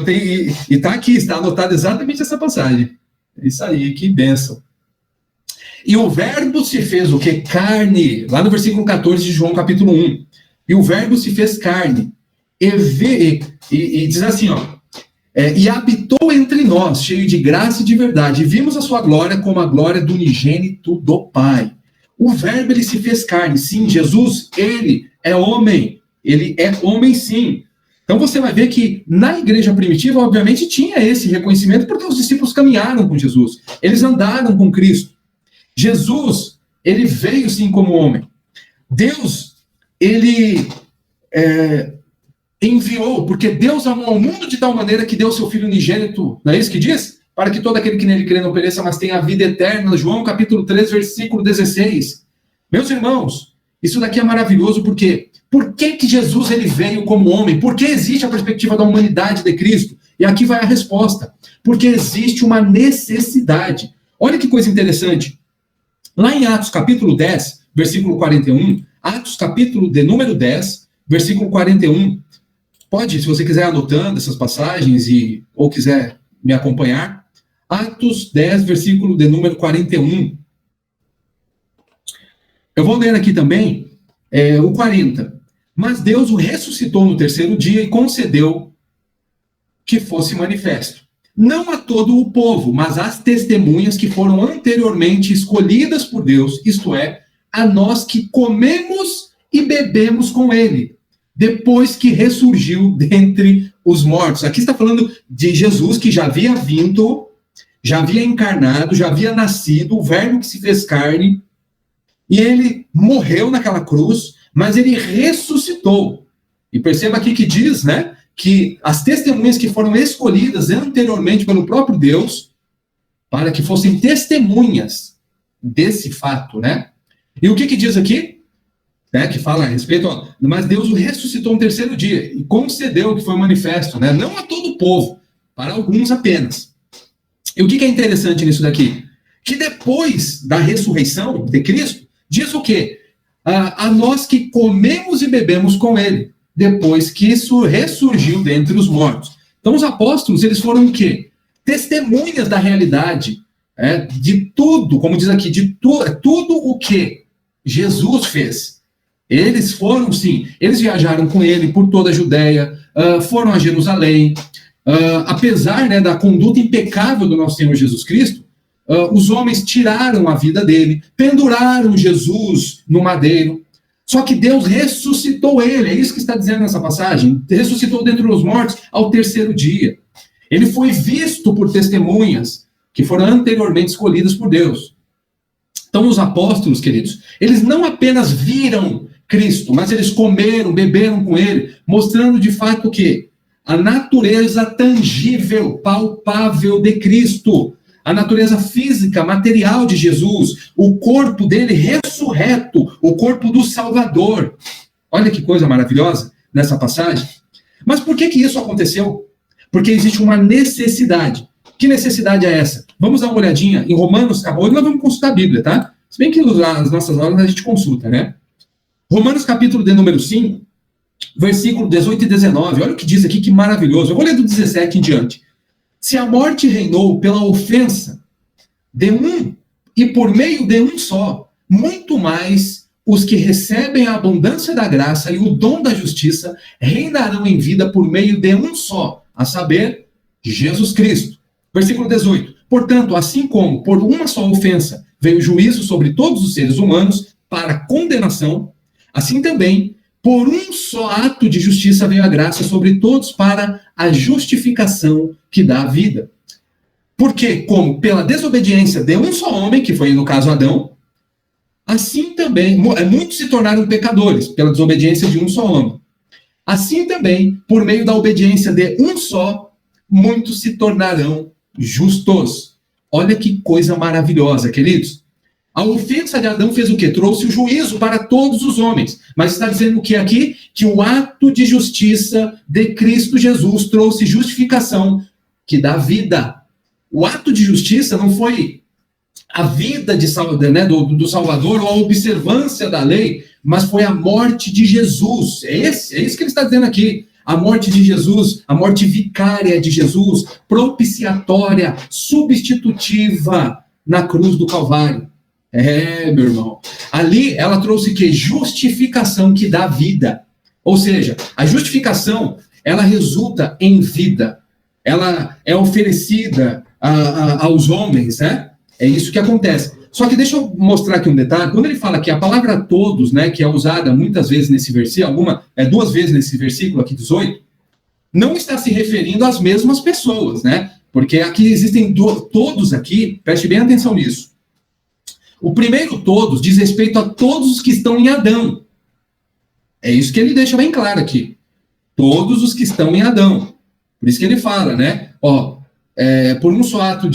está aqui, está anotado exatamente essa passagem. É isso aí, que bênção. E o verbo se fez o quê? Carne. Lá no versículo 14 de João, capítulo 1. e o verbo se fez carne, e diz assim, e habitou entre nós, cheio de graça e de verdade, e vimos a sua glória como a glória do unigênito do Pai. O verbo, ele se fez carne. Sim, Jesus, ele é homem sim. Então você vai ver que na igreja primitiva, obviamente, tinha esse reconhecimento, porque os discípulos caminharam com Jesus, eles andaram com Cristo. Jesus, ele veio sim como homem. Deus, ele enviou, porque Deus amou ao mundo de tal maneira que deu seu Filho unigênito, não é isso que diz? Para que todo aquele que nele crê não pereça, mas tenha a vida eterna. João capítulo 3, versículo 16. Meus irmãos, isso daqui é maravilhoso, porque por que Jesus ele veio como homem? Por que existe a perspectiva da humanidade de Cristo? E aqui vai a resposta. Porque existe uma necessidade. Olha que coisa interessante. Lá em Atos capítulo 10, versículo 41, Atos capítulo de número 10, versículo 41, pode, se você quiser anotando essas passagens ou quiser me acompanhar, Atos 10, versículo de número 41. Eu vou ler aqui também o 40. Mas Deus o ressuscitou no terceiro dia e concedeu que fosse manifesto. Não a todo o povo, mas às testemunhas que foram anteriormente escolhidas por Deus, isto é, a nós que comemos e bebemos com ele, depois que ressurgiu dentre os mortos. Aqui está falando de Jesus que já havia vindo, já havia encarnado, já havia nascido, o verbo que se fez carne, e ele morreu naquela cruz, mas ele ressuscitou. E perceba aqui que diz, né, que as testemunhas que foram escolhidas anteriormente pelo próprio Deus, para que fossem testemunhas desse fato, né? E o que diz aqui? Que fala a respeito, mas Deus o ressuscitou no terceiro dia e concedeu que foi manifesto, né? Não a todo o povo, para alguns apenas. E o que é interessante nisso daqui? Que depois da ressurreição de Cristo, diz o quê? A nós que comemos e bebemos com ele, depois que isso ressurgiu dentre os mortos. Então os apóstolos, eles foram o quê? Testemunhas da realidade, de tudo, como diz aqui, de tudo o que Jesus fez. Eles foram, sim, eles viajaram com ele por toda a Judéia, foram a Jerusalém, apesar, né, da conduta impecável do nosso Senhor Jesus Cristo, os homens tiraram a vida dele, penduraram Jesus no madeiro, só que Deus ressuscitou ele, é isso que está dizendo nessa passagem, ressuscitou dentre os mortos ao terceiro dia. Ele foi visto por testemunhas que foram anteriormente escolhidas por Deus. Então os apóstolos, queridos, eles não apenas viram Cristo, mas eles comeram, beberam com ele, mostrando de fato que a natureza tangível, palpável de Cristo, a natureza física, material de Jesus, o corpo dele ressurreto, o corpo do Salvador. Olha que coisa maravilhosa nessa passagem. Mas por que isso aconteceu? Porque existe uma necessidade. Que necessidade é essa? Vamos dar uma olhadinha em Romanos, hoje nós vamos consultar a Bíblia, tá? Se bem que nas nossas aulas a gente consulta, né? Romanos capítulo de número 5, versículo 18 e 19, olha o que diz aqui, que maravilhoso. Eu vou ler do 17 em diante. Se a morte reinou pela ofensa de um e por meio de um só, muito mais os que recebem a abundância da graça e o dom da justiça reinarão em vida por meio de um só, a saber, Jesus Cristo. Versículo 18. Portanto, assim como por uma só ofensa veio o juízo sobre todos os seres humanos para condenação, assim também, por um só ato de justiça veio a graça sobre todos para a justificação que dá a vida. Porque, como pela desobediência de um só homem, que foi no caso Adão, assim também, muitos se tornaram pecadores pela desobediência de um só homem. Assim também, por meio da obediência de um só, muitos se tornarão justos. Olha que coisa maravilhosa, queridos. A ofensa de Adão fez o quê? Trouxe o juízo para todos os homens. Mas está dizendo o que aqui? Que o ato de justiça de Cristo Jesus trouxe justificação que dá vida. O ato de justiça não foi a vida do Salvador ou a observância da lei, mas foi a morte de Jesus. É isso que ele está dizendo aqui. A morte de Jesus, a morte vicária de Jesus, propiciatória, substitutiva na cruz do Calvário. Meu irmão. Ali ela trouxe que? Justificação que dá vida. Ou seja, a justificação, ela resulta em vida. Ela é oferecida aos homens, né? É isso que acontece. Só que deixa eu mostrar aqui um detalhe. Quando ele fala que a palavra todos, né, que é usada muitas vezes nesse versículo, duas vezes nesse versículo aqui 18, não está se referindo às mesmas pessoas, né? Porque aqui existem todos aqui, preste bem atenção nisso. O primeiro todos diz respeito a todos os que estão em Adão. É isso que ele deixa bem claro aqui. Todos os que estão em Adão. Por isso que ele fala, né? Por um só ato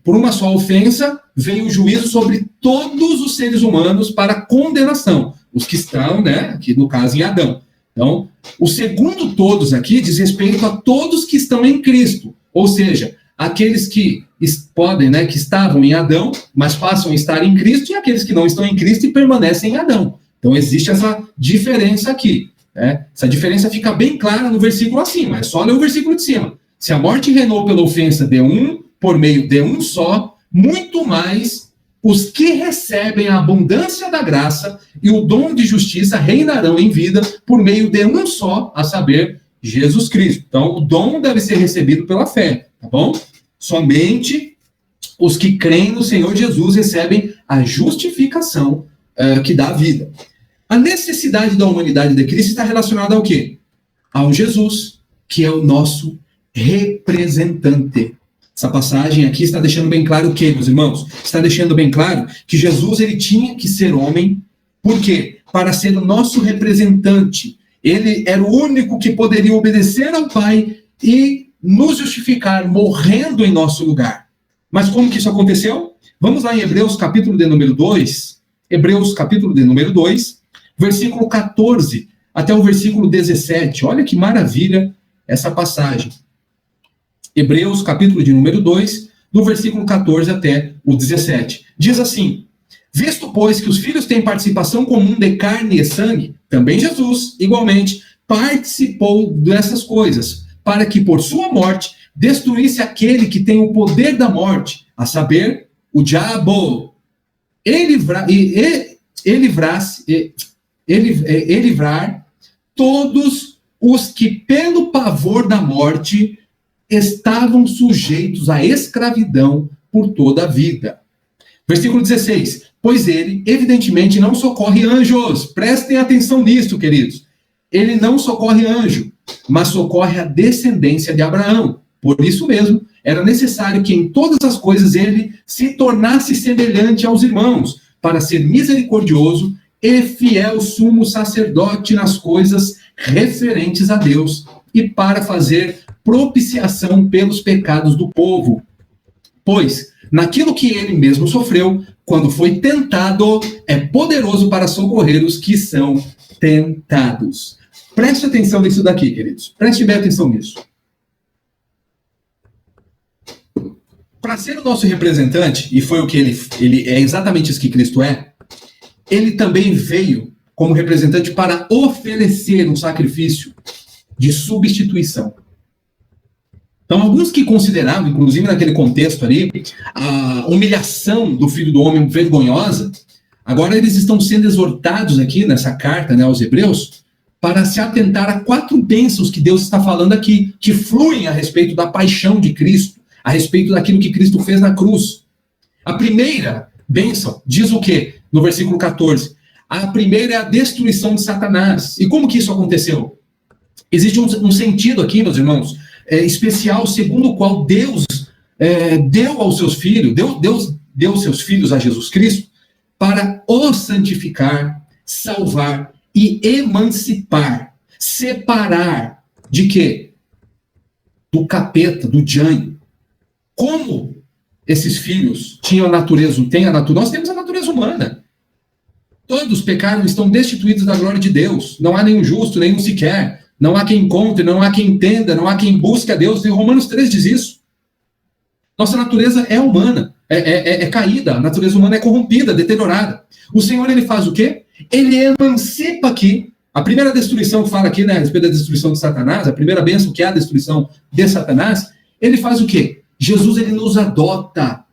por uma só ofensa, veio o juízo sobre todos os seres humanos para condenação. Os que estão, né? Aqui no caso em Adão. Então, o segundo todos aqui diz respeito a todos que estão em Cristo. Ou seja, aqueles que podem, né? Que estavam em Adão, mas passam a estar em Cristo, e aqueles que não estão em Cristo e permanecem em Adão. Então, existe essa diferença aqui. Né? Essa diferença fica bem clara no versículo acima. É só ler o versículo de cima. Se a morte reinou pela ofensa de um, por meio de um só, muito mais os que recebem a abundância da graça e o dom de justiça reinarão em vida por meio de um só, a saber, Jesus Cristo. Então, o dom deve ser recebido pela fé, tá bom? Somente os que creem no Senhor Jesus recebem a justificação que dá a vida. A necessidade da humanidade de Cristo está relacionada ao quê? Ao Jesus, que é o nosso representante. Essa passagem aqui está deixando bem claro o quê, meus irmãos? Está deixando bem claro que Jesus ele tinha que ser homem. Por quê? Para ser o nosso representante. Ele era o único que poderia obedecer ao Pai e nos justificar, morrendo em nosso lugar. Mas como que isso aconteceu? Vamos lá em Hebreus, capítulo de número 2. Hebreus, capítulo de número 2, versículo 14 até o versículo 17. Olha que maravilha essa passagem. Hebreus, capítulo de número 2, do versículo 14 até o 17. Diz assim: visto, pois, que os filhos têm participação comum de carne e sangue, também Jesus, igualmente, participou dessas coisas, para que por sua morte destruísse aquele que tem o poder da morte, a saber, o diabo, e livrar todos os que, pelo pavor da morte, estavam sujeitos à escravidão por toda a vida. Versículo 16. Pois ele, evidentemente, não socorre anjos. Prestem atenção nisso, queridos. Ele não socorre anjo, mas socorre a descendência de Abraão. Por isso mesmo, era necessário que em todas as coisas ele se tornasse semelhante aos irmãos, para ser misericordioso e fiel sumo sacerdote nas coisas referentes a Deus, e para fazer propiciação pelos pecados do povo. Pois, naquilo que ele mesmo sofreu, quando foi tentado, é poderoso para socorrer os que são tentados. Preste atenção nisso daqui, queridos. Preste bem atenção nisso. Para ser o nosso representante, e foi o que ele é exatamente isso que Cristo é, ele também veio como representante para oferecer um sacrifício de substituição. Então, alguns que consideravam, inclusive naquele contexto ali, a humilhação do Filho do Homem vergonhosa, agora eles estão sendo exortados aqui nessa carta, né, aos Hebreus, para se atentar a 4 bênçãos que Deus está falando aqui, que fluem a respeito da paixão de Cristo, a respeito daquilo que Cristo fez na cruz. A primeira bênção diz o quê? No versículo 14. A primeira é a destruição de Satanás. E como que isso aconteceu? Existe um sentido aqui, meus irmãos, especial, segundo o qual Deus deu aos seus filhos, Deus deu seus filhos a Jesus Cristo para os santificar, salvar e emancipar, separar de quê? Do capeta, do diabo. Como esses filhos tinham a natureza, nós temos a natureza humana. Todos pecaram e estão destituídos da glória de Deus. Não há nenhum justo, nenhum sequer. Não há quem encontre, não há quem entenda, não há quem busque a Deus. E Romanos 3 diz isso. Nossa natureza é humana, é caída, a natureza humana é corrompida, deteriorada. O Senhor, ele faz o quê? Ele emancipa aqui. A primeira destruição que fala aqui, né, a respeito da destruição de Satanás, a primeira bênção que é a destruição de Satanás, ele faz o quê? Jesus, ele nos adota.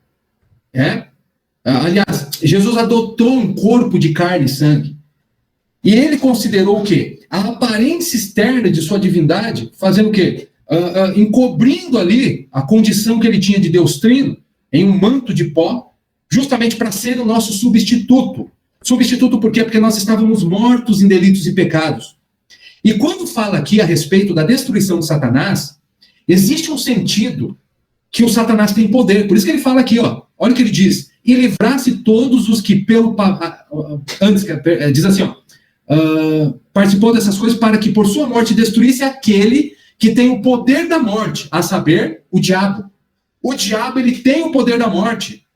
Aliás, Jesus adotou um corpo de carne e sangue. E ele considerou o quê? a aparência externa de sua divindade, fazendo o quê? Encobrindo ali a condição que ele tinha de Deus Trino, em um manto de pó, justamente para ser o nosso substituto. Substituto por quê? Porque nós estávamos mortos em delitos e pecados. E quando fala aqui a respeito da destruição de Satanás, existe um sentido que o Satanás tem poder. Por isso que ele fala aqui, ó, olha o que ele diz. E livrasse todos os que pelo... Antes, diz assim, ó, participou dessas coisas para que por sua morte destruísse aquele que tem o poder da morte, a saber, o diabo. O diabo, ele tem o poder da morte.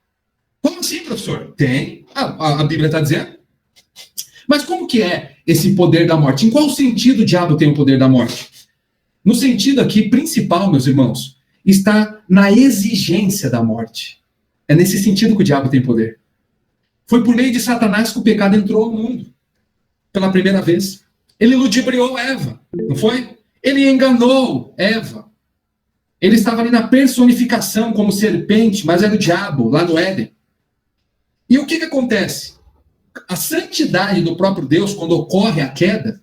Como assim, professor? Tem. A Bíblia está dizendo. Mas como que é esse poder da morte? Em qual sentido o diabo tem o poder da morte? No sentido aqui principal, meus irmãos, está na exigência da morte. É nesse sentido que o diabo tem poder. Foi por meio de Satanás que o pecado entrou ao mundo. Pela primeira vez. Ele ludibriou Eva, não foi? Ele enganou Eva. Ele estava ali na personificação como serpente, mas era o diabo, lá no Éden. E o que acontece? A santidade do próprio Deus, quando ocorre a queda,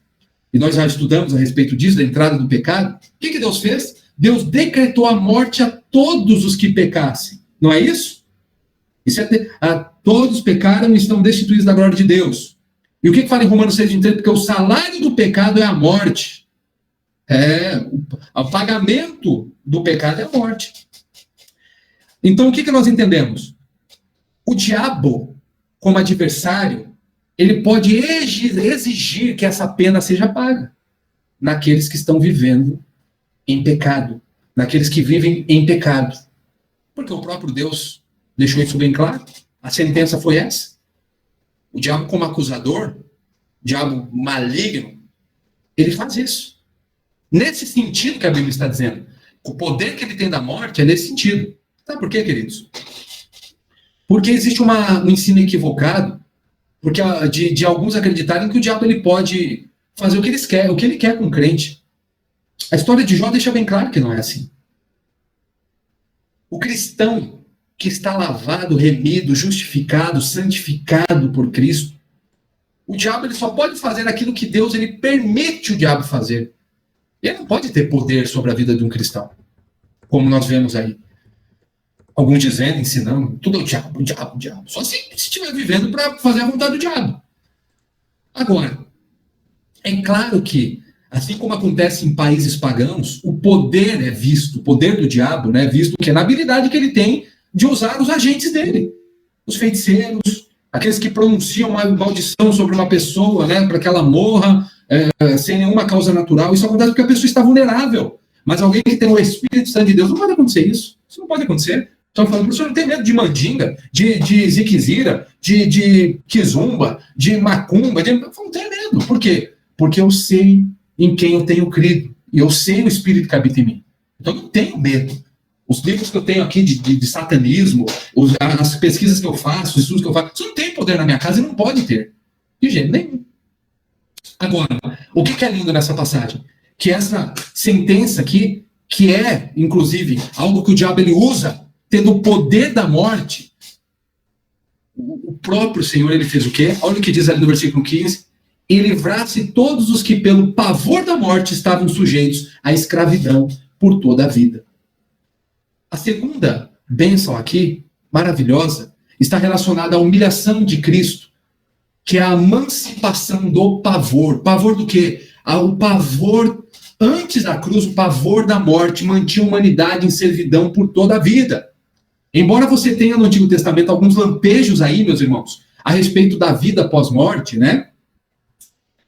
e nós já estudamos a respeito disso, da entrada do pecado, o que Deus fez? Deus decretou a morte a todos os que pecassem. Não é isso? Todos pecaram e estão destituídos da glória de Deus. E o que fala em Romanos 6,23? Porque o salário do pecado é a morte. O pagamento do pecado é a morte. Então, o que nós entendemos? O diabo, como adversário, ele pode exigir que essa pena seja paga naqueles que estão vivendo em pecado, naqueles que vivem em pecado. Porque o próprio Deus deixou isso bem claro. A sentença foi essa. O diabo, como acusador, o diabo maligno, ele faz isso. Nesse sentido que a Bíblia está dizendo. O poder que ele tem da morte é nesse sentido. Sabe por quê, queridos? Porque existe um ensino equivocado, porque de alguns acreditarem que o diabo ele pode fazer o que ele quer com o crente. A história de Jó deixa bem claro que não é assim. O cristão que está lavado, remido, justificado, santificado por Cristo, o diabo ele só pode fazer aquilo que Deus ele permite o diabo fazer. Ele não pode ter poder sobre a vida de um cristão, como nós vemos aí. Alguns dizendo, ensinando, tudo é o diabo, o diabo, o diabo. Só se estiver vivendo para fazer a vontade do diabo. Agora, é claro que, assim como acontece em países pagãos, o poder é visto, o poder do diabo, né, é visto que é na habilidade que ele tem de usar os agentes dele. Os feiticeiros, aqueles que pronunciam uma maldição sobre uma pessoa, né, para que ela morra sem nenhuma causa natural. Isso acontece porque a pessoa está vulnerável. Mas alguém que tem o Espírito Santo de Deus, não pode acontecer isso. Isso não pode acontecer. Estão falando, professor, não tem medo de mandinga, de ziquezira, de quizumba, de macumba? Não tem medo. Por quê? Porque eu sei em quem eu tenho crido. E eu sei o Espírito que habita em mim. Então eu não tenho medo. Os livros que eu tenho aqui de satanismo, as pesquisas que eu faço, os estudos que eu faço, isso não tem poder na minha casa e não pode ter. De jeito nenhum. Agora, o que é lindo nessa passagem? Que essa sentença aqui, que é, inclusive, algo que o diabo ele usa, tendo o poder da morte, o próprio Senhor, ele fez o quê? Olha o que diz ali no versículo 15. E livrasse todos os que pelo pavor da morte estavam sujeitos à escravidão por toda a vida. A segunda bênção aqui, maravilhosa, está relacionada à humilhação de Cristo, que é a emancipação do pavor. Pavor do quê? O pavor, antes da cruz, o pavor da morte mantinha a humanidade em servidão por toda a vida. Embora você tenha no Antigo Testamento alguns lampejos aí, meus irmãos, a respeito da vida pós-morte, né?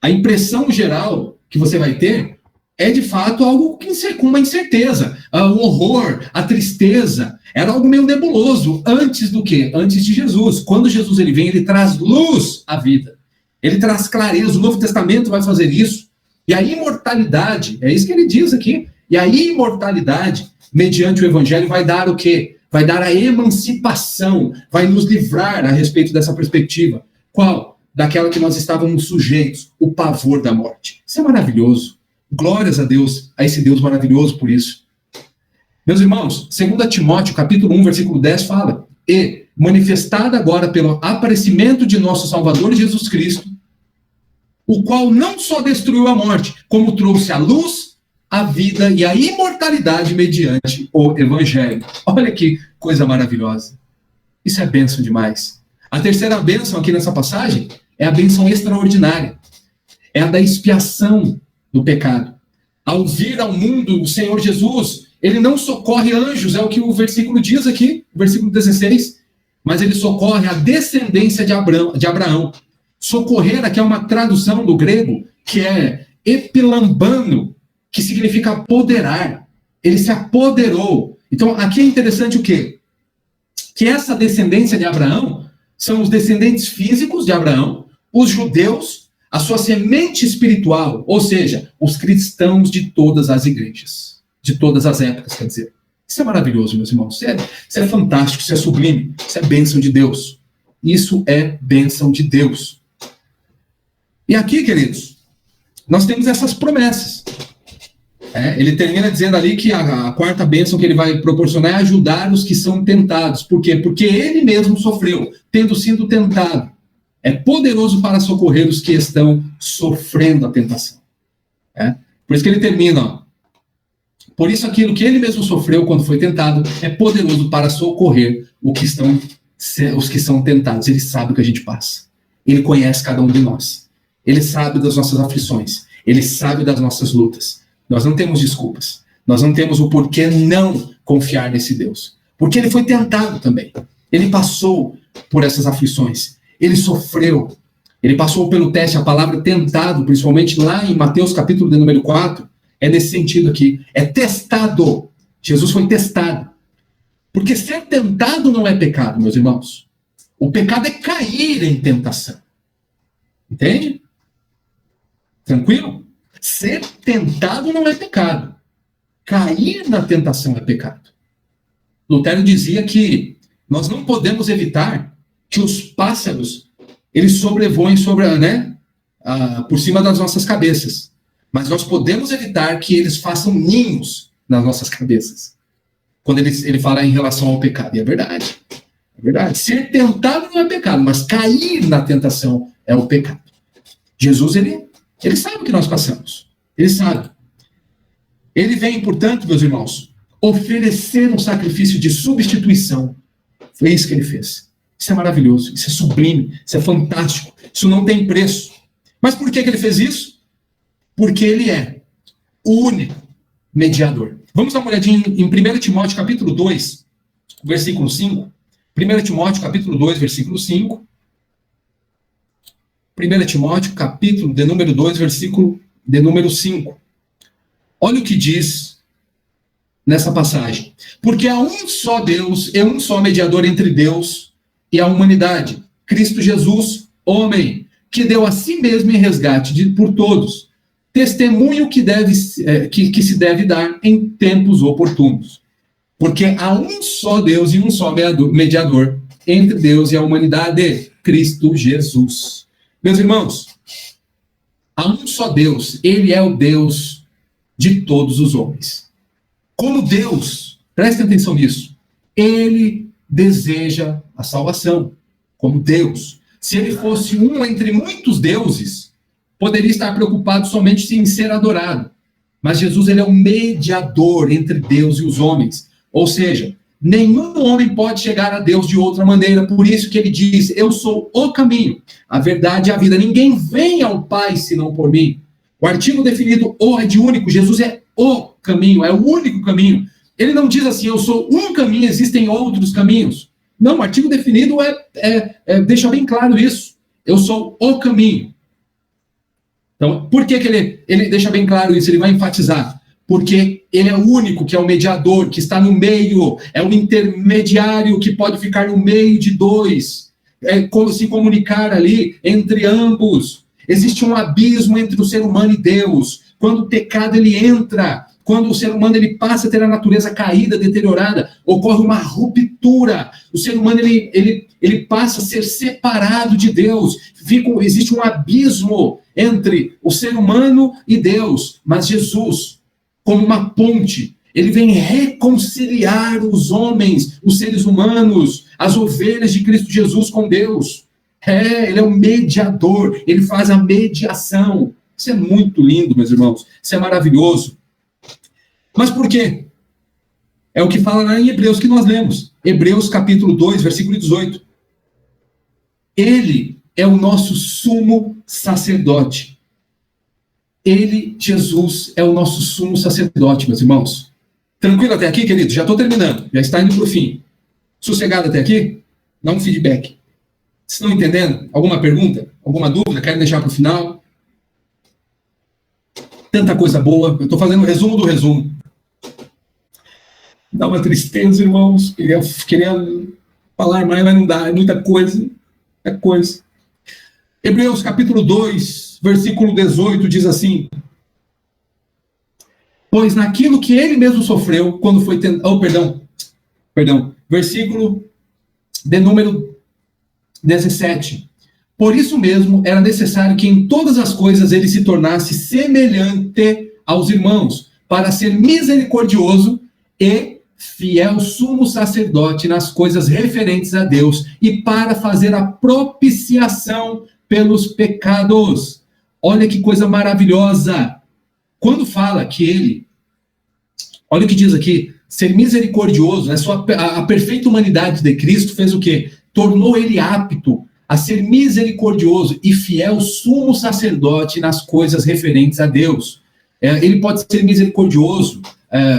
A impressão geral que você vai ter é, de fato, algo com uma incerteza. O horror, a tristeza, era algo meio nebuloso. Antes do quê? Antes de Jesus. Quando Jesus ele vem, ele traz luz à vida. Ele traz clareza. O Novo Testamento vai fazer isso. E a imortalidade, é isso que ele diz aqui. E a imortalidade, mediante o Evangelho, vai dar o quê? Vai dar a emancipação, vai nos livrar a respeito dessa perspectiva. Qual? Daquela que nós estávamos sujeitos, o pavor da morte. Isso é maravilhoso. Glórias a Deus, a esse Deus maravilhoso por isso. Meus irmãos, 2 Timóteo, capítulo 1, versículo 10, fala: E, manifestada agora pelo aparecimento de nosso Salvador Jesus Cristo, o qual não só destruiu a morte, como trouxe a luz, a vida e a imortalidade mediante o Evangelho. Olha que coisa maravilhosa. Isso é bênção demais. A terceira bênção aqui nessa passagem é a bênção extraordinária. É a da expiação do pecado. Ao vir ao mundo, o Senhor Jesus, ele não socorre anjos, é o que o versículo diz aqui, versículo 16, mas ele socorre a descendência de Abraão. Socorrer aqui é uma tradução do grego que é epilambano, que significa apoderar. Ele se apoderou. Então, aqui é interessante o quê? Que essa descendência de Abraão são os descendentes físicos de Abraão, os judeus, a sua semente espiritual, ou seja, os cristãos de todas as igrejas, de todas as épocas, quer dizer. Isso é maravilhoso, meus irmãos. Isso é fantástico, isso é sublime, isso é bênção de Deus. Isso é bênção de Deus. E aqui, queridos, nós temos essas promessas. Ele termina dizendo ali que a quarta bênção que ele vai proporcionar é ajudar os que são tentados. Por quê? Porque ele mesmo sofreu, tendo sido tentado. É poderoso para socorrer os que estão sofrendo a tentação. Por isso que ele termina, ó. Por isso aquilo que ele mesmo sofreu quando foi tentado é poderoso para socorrer os que são tentados. Ele sabe o que a gente passa. Ele conhece cada um de nós. Ele sabe das nossas aflições. Ele sabe das nossas lutas. Nós não temos desculpas. Nós não temos o porquê não confiar nesse Deus. Porque ele foi tentado também. Ele passou por essas aflições. Ele sofreu. Ele passou pelo teste. A palavra tentado, principalmente lá em Mateus capítulo de número 4, é nesse sentido aqui. É testado. Jesus foi testado. Porque ser tentado não é pecado, meus irmãos. O pecado é cair em tentação. Entende? Tranquilo? Ser tentado não é pecado. Cair na tentação é pecado. Lutero dizia que nós não podemos evitar que os pássaros eles sobrevoem por cima das nossas cabeças. Mas nós podemos evitar que eles façam ninhos nas nossas cabeças. Quando ele fala em relação ao pecado. E é verdade. É verdade. Ser tentado não é pecado, mas cair na tentação é o pecado. Jesus, ele sabe o que nós passamos. Ele sabe. Ele vem, portanto, meus irmãos, oferecer um sacrifício de substituição. Foi isso que ele fez. Isso é maravilhoso, isso é sublime, isso é fantástico. Isso não tem preço. Mas por que ele fez isso? Porque ele é o único mediador. Vamos dar uma olhadinha em 1 Timóteo capítulo 2, versículo 5. 1 Timóteo capítulo 2, versículo 5. 1 Timóteo, capítulo de número 2, versículo de número 5. Olha o que diz nessa passagem. Porque há um só Deus e um só mediador entre Deus e a humanidade, Cristo Jesus, homem, que deu a si mesmo em resgate por todos, testemunho que se deve dar em tempos oportunos. Porque há um só Deus e um só mediador entre Deus e a humanidade, Cristo Jesus. Meus irmãos, há um só Deus, ele é o Deus de todos os homens. Como Deus, prestem atenção nisso, ele deseja a salvação, como Deus. Se ele fosse um entre muitos deuses, poderia estar preocupado somente em ser adorado. Mas Jesus, ele é o mediador entre Deus e os homens. Ou seja, nenhum homem pode chegar a Deus de outra maneira. Por isso que ele diz, eu sou o caminho, a verdade e a vida. Ninguém vem ao Pai senão por mim. O artigo definido o é de único. Jesus é o caminho, é o único caminho. Ele não diz assim, eu sou um caminho, existem outros caminhos. Não, o artigo definido deixa bem claro isso. Eu sou o caminho. Então, por que ele deixa bem claro isso? Ele vai enfatizar. Porque ele é o único que é o mediador, que está no meio, é o intermediário que pode ficar no meio de dois, se comunicar ali entre ambos. Existe um abismo entre o ser humano e Deus. Quando o pecado ele entra, quando o ser humano ele passa a ter a natureza caída, deteriorada, ocorre uma ruptura. O ser humano ele passa a ser separado de Deus. Existe um abismo entre o ser humano e Deus. Mas Jesus, como uma ponte, ele vem reconciliar os homens, os seres humanos, as ovelhas de Cristo Jesus com Deus. Ele é o mediador, ele faz a mediação. Isso é muito lindo, meus irmãos. Isso é maravilhoso. Mas por quê? É o que fala lá em Hebreus que nós lemos. Hebreus capítulo 2, versículo 18. Ele é o nosso sumo sacerdote. Ele, Jesus, é o nosso sumo sacerdote, meus irmãos. Tranquilo até aqui, querido? Já estou terminando. Já está indo para o fim. Sossegado até aqui? Dá um feedback. Vocês estão entendendo? Alguma pergunta? Alguma dúvida? Querem deixar para o final? Tanta coisa boa. Eu estou fazendo o resumo do resumo. Dá uma tristeza, irmãos. Queria falar mais, mas não dá. É muita coisa. É coisa. Hebreus capítulo 2, versículo 18 diz assim: pois naquilo que ele mesmo sofreu quando foi tentado... Perdão. Versículo de número 17. Por isso mesmo era necessário que em todas as coisas ele se tornasse semelhante aos irmãos, para ser misericordioso e fiel sumo sacerdote nas coisas referentes a Deus e para fazer a propiciação pelos pecados. Olha que coisa maravilhosa. Quando fala que ele, olha o que diz aqui, ser misericordioso, né? A perfeita humanidade de Cristo fez o quê? Tornou ele apto a ser misericordioso e fiel sumo sacerdote nas coisas referentes a Deus. Ele pode ser misericordioso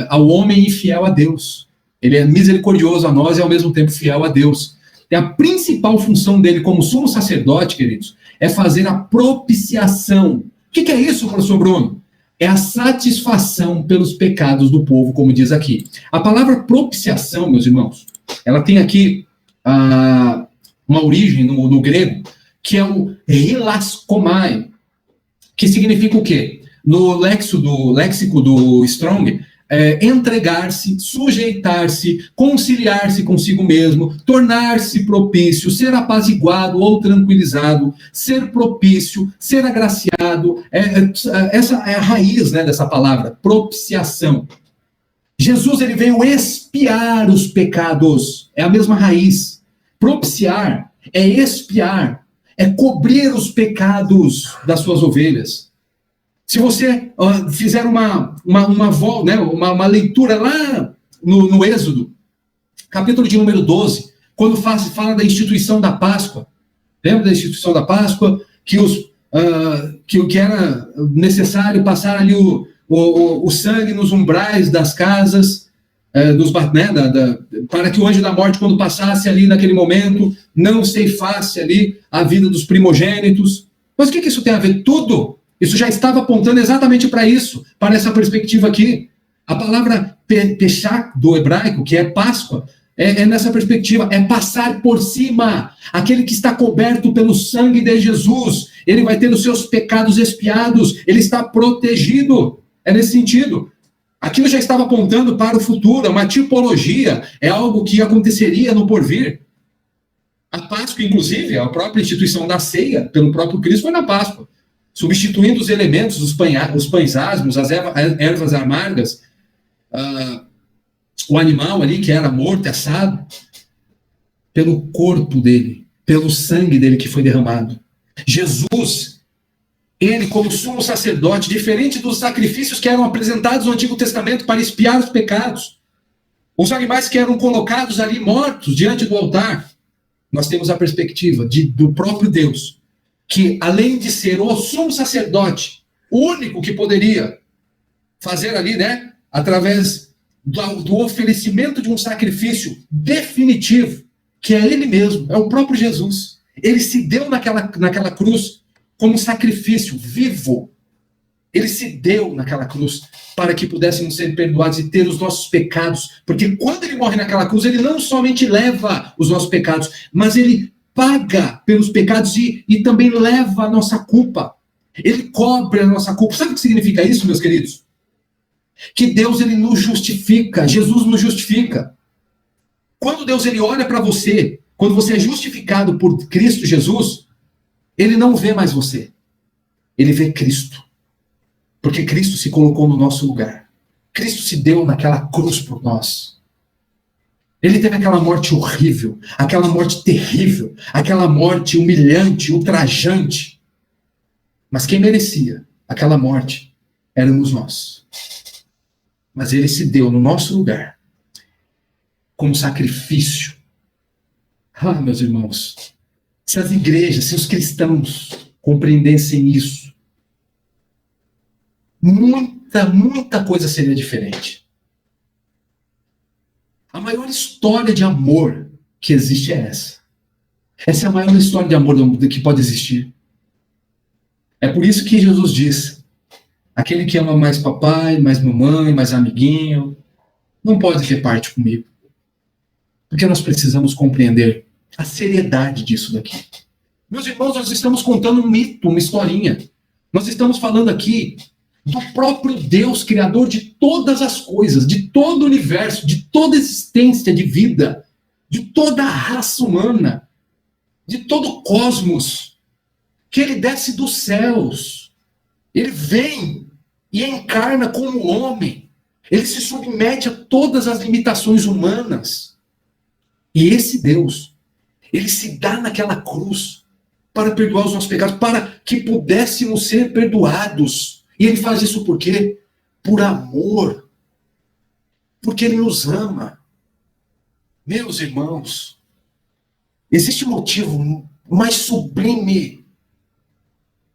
ao homem e fiel a Deus. Ele é misericordioso a nós e ao mesmo tempo fiel a Deus. E a principal função dele como sumo sacerdote, queridos, é fazer a propiciação. O que é isso, professor Bruno? É a satisfação pelos pecados do povo, como diz aqui. A palavra propiciação, meus irmãos, ela tem aqui uma origem no grego, que é o hilaskomai, que significa o quê? No léxico do Strong, entregar-se, sujeitar-se, conciliar-se consigo mesmo, tornar-se propício, ser apaziguado ou tranquilizado, ser propício, ser agraciado. Essa é a raiz, né, dessa palavra, propiciação. Jesus, ele veio expiar os pecados, é a mesma raiz. Propiciar é expiar, é cobrir os pecados das suas ovelhas. Se você fizer uma leitura lá no Êxodo, capítulo de número 12, quando fala da instituição da Páscoa, lembra da instituição da Páscoa? Que era necessário passar ali o sangue nos umbrais das casas, para que o anjo da morte, quando passasse ali naquele momento, não ceifasse ali a vida dos primogênitos. Mas o que isso tem a ver? Tudo! Isso já estava apontando exatamente para isso, para essa perspectiva aqui. A palavra Peshach do hebraico, que é Páscoa, é nessa perspectiva, é passar por cima. Aquele que está coberto pelo sangue de Jesus, ele vai ter os seus pecados expiados, ele está protegido. É nesse sentido. Aquilo já estava apontando para o futuro, é uma tipologia, é algo que aconteceria no porvir. A Páscoa, inclusive, a própria instituição da ceia, pelo próprio Cristo, foi na Páscoa. Substituindo os elementos, os pães asmos, as ervas amargas, o animal ali que era morto, assado, pelo corpo dele, pelo sangue dele que foi derramado. Jesus, ele como sumo sacerdote, diferente dos sacrifícios que eram apresentados no Antigo Testamento para expiar os pecados, os animais que eram colocados ali mortos diante do altar, nós temos a perspectiva do próprio Deus, que além de ser o sumo sacerdote, o único que poderia fazer ali, né, através do oferecimento de um sacrifício definitivo, que é ele mesmo, é o próprio Jesus. Ele se deu naquela cruz como sacrifício vivo. Ele se deu naquela cruz para que pudéssemos ser perdoados e ter os nossos pecados, porque quando ele morre naquela cruz, ele não somente leva os nossos pecados, mas ele paga pelos pecados e também leva a nossa culpa. Ele cobre a nossa culpa. Sabe o que significa isso, meus queridos? Que Deus, ele nos justifica. Jesus nos justifica. Quando Deus, ele olha para você, quando você é justificado por Cristo Jesus, ele não vê mais você. Ele vê Cristo. Porque Cristo se colocou no nosso lugar. Cristo se deu naquela cruz por nós. Ele teve aquela morte horrível, aquela morte terrível, aquela morte humilhante, ultrajante. Mas quem merecia aquela morte éramos nós. Mas ele se deu no nosso lugar, como sacrifício. Ah, meus irmãos, se as igrejas, se os cristãos compreendessem isso, muita coisa seria diferente. A maior história de amor que existe é essa. Essa é a maior história de amor que pode existir. É por isso que Jesus diz: aquele que ama mais papai, mais mamãe, mais amiguinho, não pode ter parte comigo. Porque nós precisamos compreender a seriedade disso daqui. Meus irmãos, nós estamos contando um mito, uma historinha. Nós estamos falando aqui do próprio Deus, criador de todas as coisas, de todo o universo, de toda a existência de vida, de toda a raça humana, de todo o cosmos, que ele desce dos céus, ele vem e encarna como homem, ele se submete a todas as limitações humanas, e esse Deus, ele se dá naquela cruz para perdoar os nossos pecados, para que pudéssemos ser perdoados. E ele faz isso por quê? Por amor. Porque ele nos ama. Meus irmãos, existe motivo mais sublime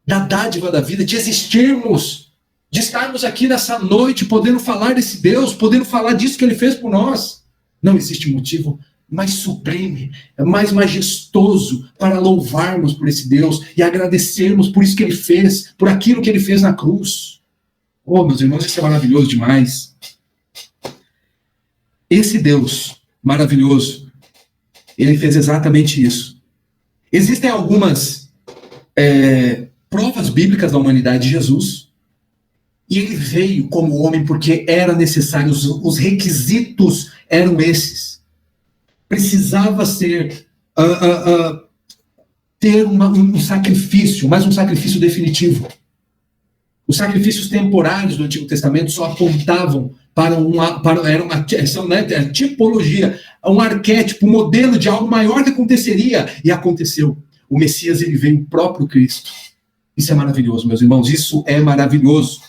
da dádiva da vida, de existirmos, de estarmos aqui nessa noite, podendo falar desse Deus, podendo falar disso que ele fez por nós. Não existe motivo mais sublime, mais majestoso para louvarmos por esse Deus e agradecermos por isso que ele fez, por aquilo que ele fez na cruz. Oh, meus irmãos, isso é maravilhoso demais. Esse Deus maravilhoso, ele fez exatamente isso. Existem algumas provas bíblicas da humanidade de Jesus, e ele veio como homem porque era necessário, os requisitos eram esses. Precisava ter um sacrifício, mas um sacrifício definitivo. Os sacrifícios temporários do Antigo Testamento só apontavam para uma tipologia, um arquétipo, um modelo de algo maior que aconteceria, e aconteceu. O Messias, ele veio o próprio Cristo. Isso é maravilhoso, meus irmãos, isso é maravilhoso.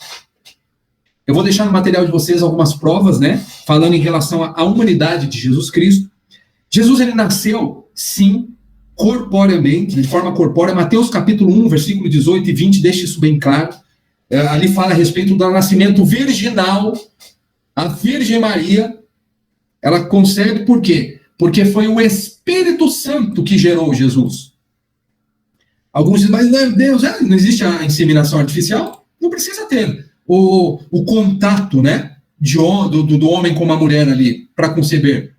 Eu vou deixar no material de vocês algumas provas, falando em relação à humanidade de Jesus Cristo. Jesus, ele nasceu, sim, corporeamente, de forma corpórea. Mateus capítulo 1, versículo 18 e 20, deixa isso bem claro. Ali fala a respeito do nascimento virginal. A Virgem Maria, ela concebe por quê? Porque foi o Espírito Santo que gerou Jesus. Alguns dizem, mas meu Deus, não existe a inseminação artificial? Não precisa ter o contato, do homem com uma mulher ali, para conceber.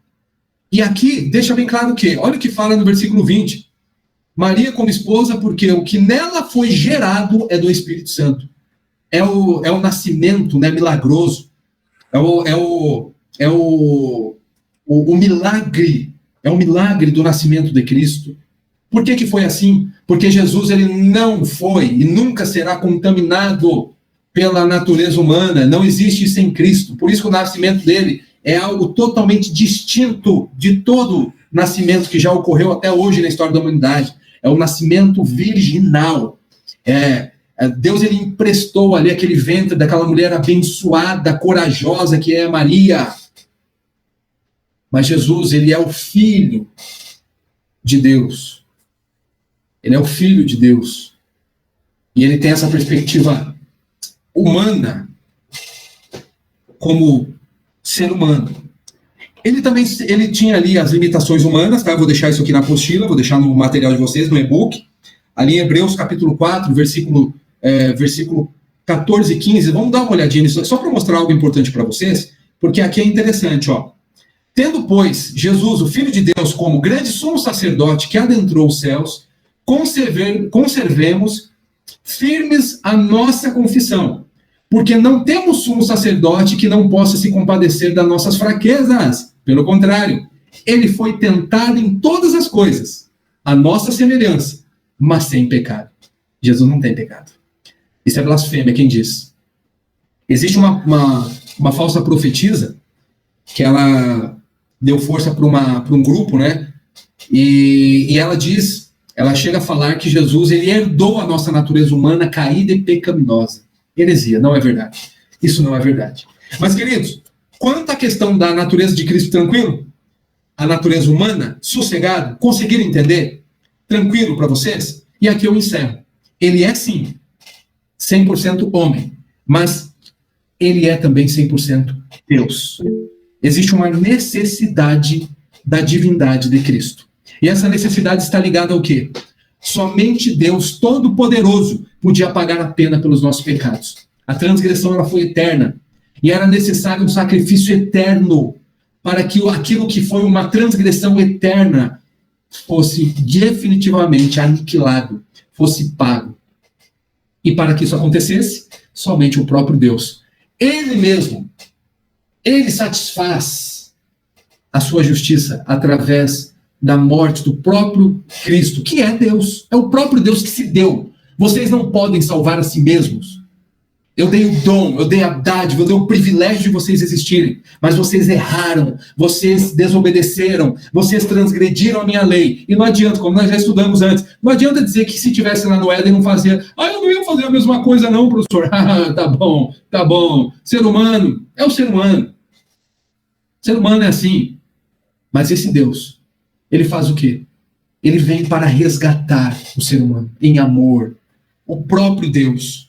E aqui, deixa bem claro que, olha o que fala no versículo 20. Maria como esposa, porque o que nela foi gerado é do Espírito Santo. É o nascimento, milagroso. É o milagre. É o milagre do nascimento de Cristo. Por que foi assim? Porque Jesus, ele não foi e nunca será contaminado pela natureza humana. Não existe isso em Cristo. Por isso que o nascimento dele é algo totalmente distinto de todo nascimento que já ocorreu até hoje na história da humanidade. É o nascimento virginal. Deus, ele emprestou ali aquele ventre daquela mulher abençoada, corajosa que é Maria. Mas Jesus, ele é o Filho de Deus. Ele é o Filho de Deus. E ele tem essa perspectiva humana como ser humano. Ele tinha ali as limitações humanas, Eu vou deixar isso aqui na apostila, vou deixar no material de vocês, no e-book. Ali em Hebreus capítulo 4, versículo 14 e 15, vamos dar uma olhadinha nisso, só para mostrar algo importante para vocês, porque aqui é interessante, Tendo, pois, Jesus, o Filho de Deus, como grande sumo sacerdote que adentrou os céus, conservemos firmes a nossa confissão, porque não temos sumo sacerdote que não possa se compadecer das nossas fraquezas. Pelo contrário, ele foi tentado em todas as coisas, a nossa semelhança, mas sem pecado. Jesus não tem pecado. Isso é blasfêmia, quem diz? Existe uma falsa profetisa que ela deu força para um grupo, né? E ela chega a falar que Jesus ele herdou a nossa natureza humana caída e pecaminosa. Heresia, não é verdade. Isso não é verdade. Mas, queridos, quanto à questão da natureza de Cristo, tranquilo? A natureza humana, sossegado? Conseguiram entender? Tranquilo para vocês? E aqui eu encerro. Ele é, sim, 100% homem, mas ele é também 100% Deus. Existe uma necessidade da divindade de Cristo. E essa necessidade está ligada ao quê? Somente Deus Todo-Poderoso podia pagar a pena pelos nossos pecados. A transgressão ela foi eterna. E era necessário um sacrifício eterno para que aquilo que foi uma transgressão eterna fosse definitivamente aniquilado, fosse pago. E para que isso acontecesse, somente o próprio Deus. Ele mesmo, ele satisfaz a sua justiça através da morte do próprio Cristo, que é Deus. É o próprio Deus que se deu. Vocês não podem salvar a si mesmos. Eu dei o dom, eu dei a dádiva, eu dei o privilégio de vocês existirem. Mas vocês erraram, vocês desobedeceram, vocês transgrediram a minha lei. E não adianta, como nós já estudamos antes, não adianta dizer que se tivesse lá no Éden não fazia. Eu não ia fazer a mesma coisa não, professor. Tá bom. Ser humano é o ser humano. Ser humano é assim. Mas esse Deus, ele faz o quê? Ele vem para resgatar o ser humano em amor. O próprio Deus.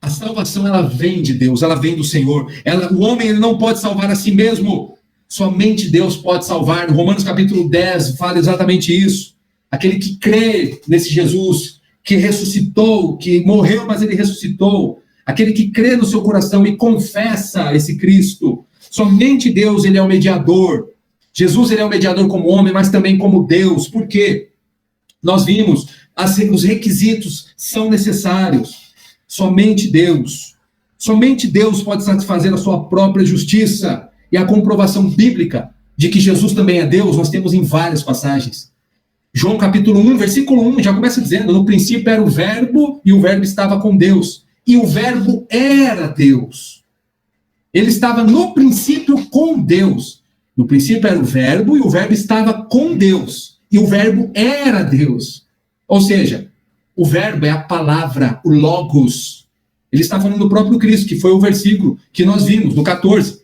A salvação, ela vem de Deus, ela vem do Senhor. O homem ele não pode salvar a si mesmo. Somente Deus pode salvar. No Romanos capítulo 10 fala exatamente isso. Aquele que crê nesse Jesus, que ressuscitou, que morreu, mas ele ressuscitou. Aquele que crê no seu coração e confessa esse Cristo. Somente Deus, ele é o mediador. Jesus, ele é o mediador como homem, mas também como Deus. Por quê? Nós vimos, os requisitos são necessários. Somente Deus pode satisfazer a sua própria justiça. E a comprovação bíblica de que Jesus também é Deus, nós temos em várias passagens. João capítulo 1, versículo 1, já começa dizendo, no princípio era o verbo, e o verbo estava com Deus. E o verbo era Deus. Ele estava no princípio com Deus. No princípio era o verbo, e o verbo estava com Deus. E o verbo era Deus. Ou seja, o verbo é a palavra, o logos. Ele está falando do próprio Cristo, que foi o versículo que nós vimos, no 14.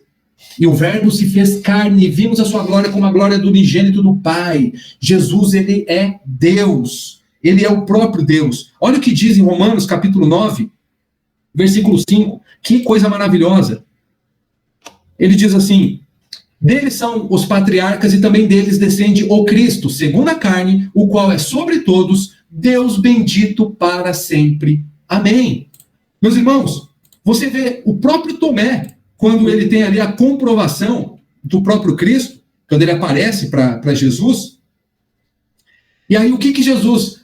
E o verbo se fez carne, e vimos a sua glória como a glória do unigênito do Pai. Jesus, ele é Deus. Ele é o próprio Deus. Olha o que diz em Romanos, capítulo 9, versículo 5. Que coisa maravilhosa. Ele diz assim, deles são os patriarcas e também deles descende o Cristo, segundo a carne, o qual é sobre todos, Deus bendito para sempre. Amém. Meus irmãos, você vê o próprio Tomé, quando ele tem ali a comprovação do próprio Cristo, quando ele aparece para Jesus. E aí o que Jesus,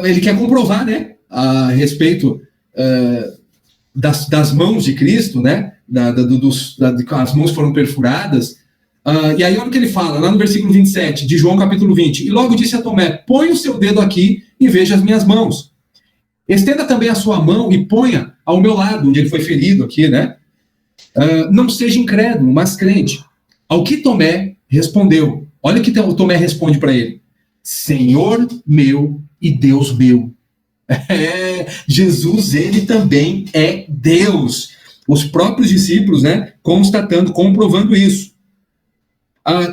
ele quer comprovar, né, a respeito das mãos de Cristo, né, as mãos foram perfuradas. E aí olha o que ele fala, lá no versículo 27 de João capítulo 20. E logo disse a Tomé, põe o seu dedo aqui e veja as minhas mãos. Estenda também a sua mão e ponha ao meu lado, onde ele foi ferido aqui, né? Não seja incrédulo, mas crente. Ao que Tomé respondeu. Olha o que o Tomé responde para ele. Senhor meu e Deus meu. Jesus, ele também é Deus. Os próprios discípulos, né, comprovando isso.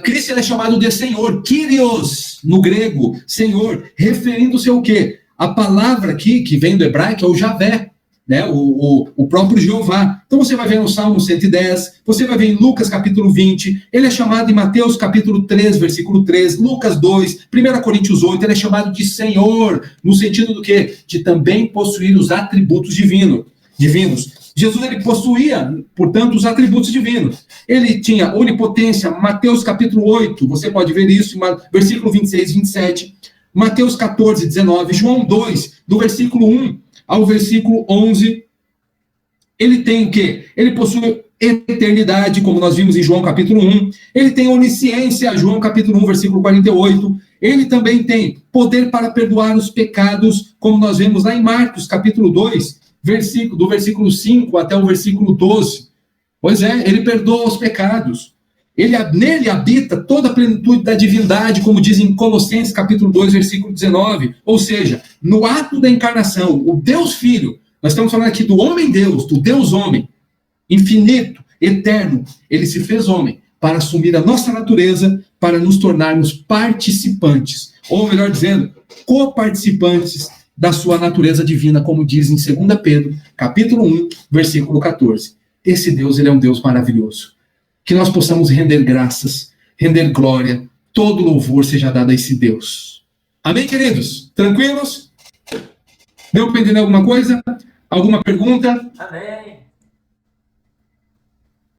Cristo é chamado de Senhor, Kyrios, no grego, Senhor, referindo-se ao quê? A palavra aqui, que vem do hebraico, é o Javé, né? O próprio Jeová. Então você vai ver no Salmo 110, você vai ver em Lucas capítulo 20, ele é chamado em Mateus capítulo 3, versículo 3, Lucas 2, 1 Coríntios 8, ele é chamado de Senhor, no sentido do quê? De também possuir os atributos divinos. Jesus, ele possuía, portanto, os atributos divinos. Ele tinha onipotência, Mateus capítulo 8, você pode ver isso, versículo 26 e 27, Mateus 14, 19, João 2, do versículo 1 ao versículo 11, ele tem o quê? Ele possui eternidade, como nós vimos em João capítulo 1, ele tem onisciência, João capítulo 1, versículo 48, ele também tem poder para perdoar os pecados, como nós vemos lá em Marcos capítulo 2, do versículo 5 até o versículo 12. Pois é, ele perdoa os pecados. Nele habita toda a plenitude da divindade, como diz em Colossenses capítulo 2, versículo 19. Ou seja, no ato da encarnação, o Deus Filho, nós estamos falando aqui do homem-Deus, do Deus-homem, infinito, eterno, ele se fez homem para assumir a nossa natureza, para nos tornarmos participantes, ou melhor dizendo, coparticipantes da sua natureza divina, como diz em 2 Pedro, capítulo 1, versículo 14. Esse Deus, ele é um Deus maravilhoso. Que nós possamos render graças, render glória, todo louvor seja dado a esse Deus. Amém, queridos? Tranquilos? Deu para entender alguma coisa? Alguma pergunta? Amém.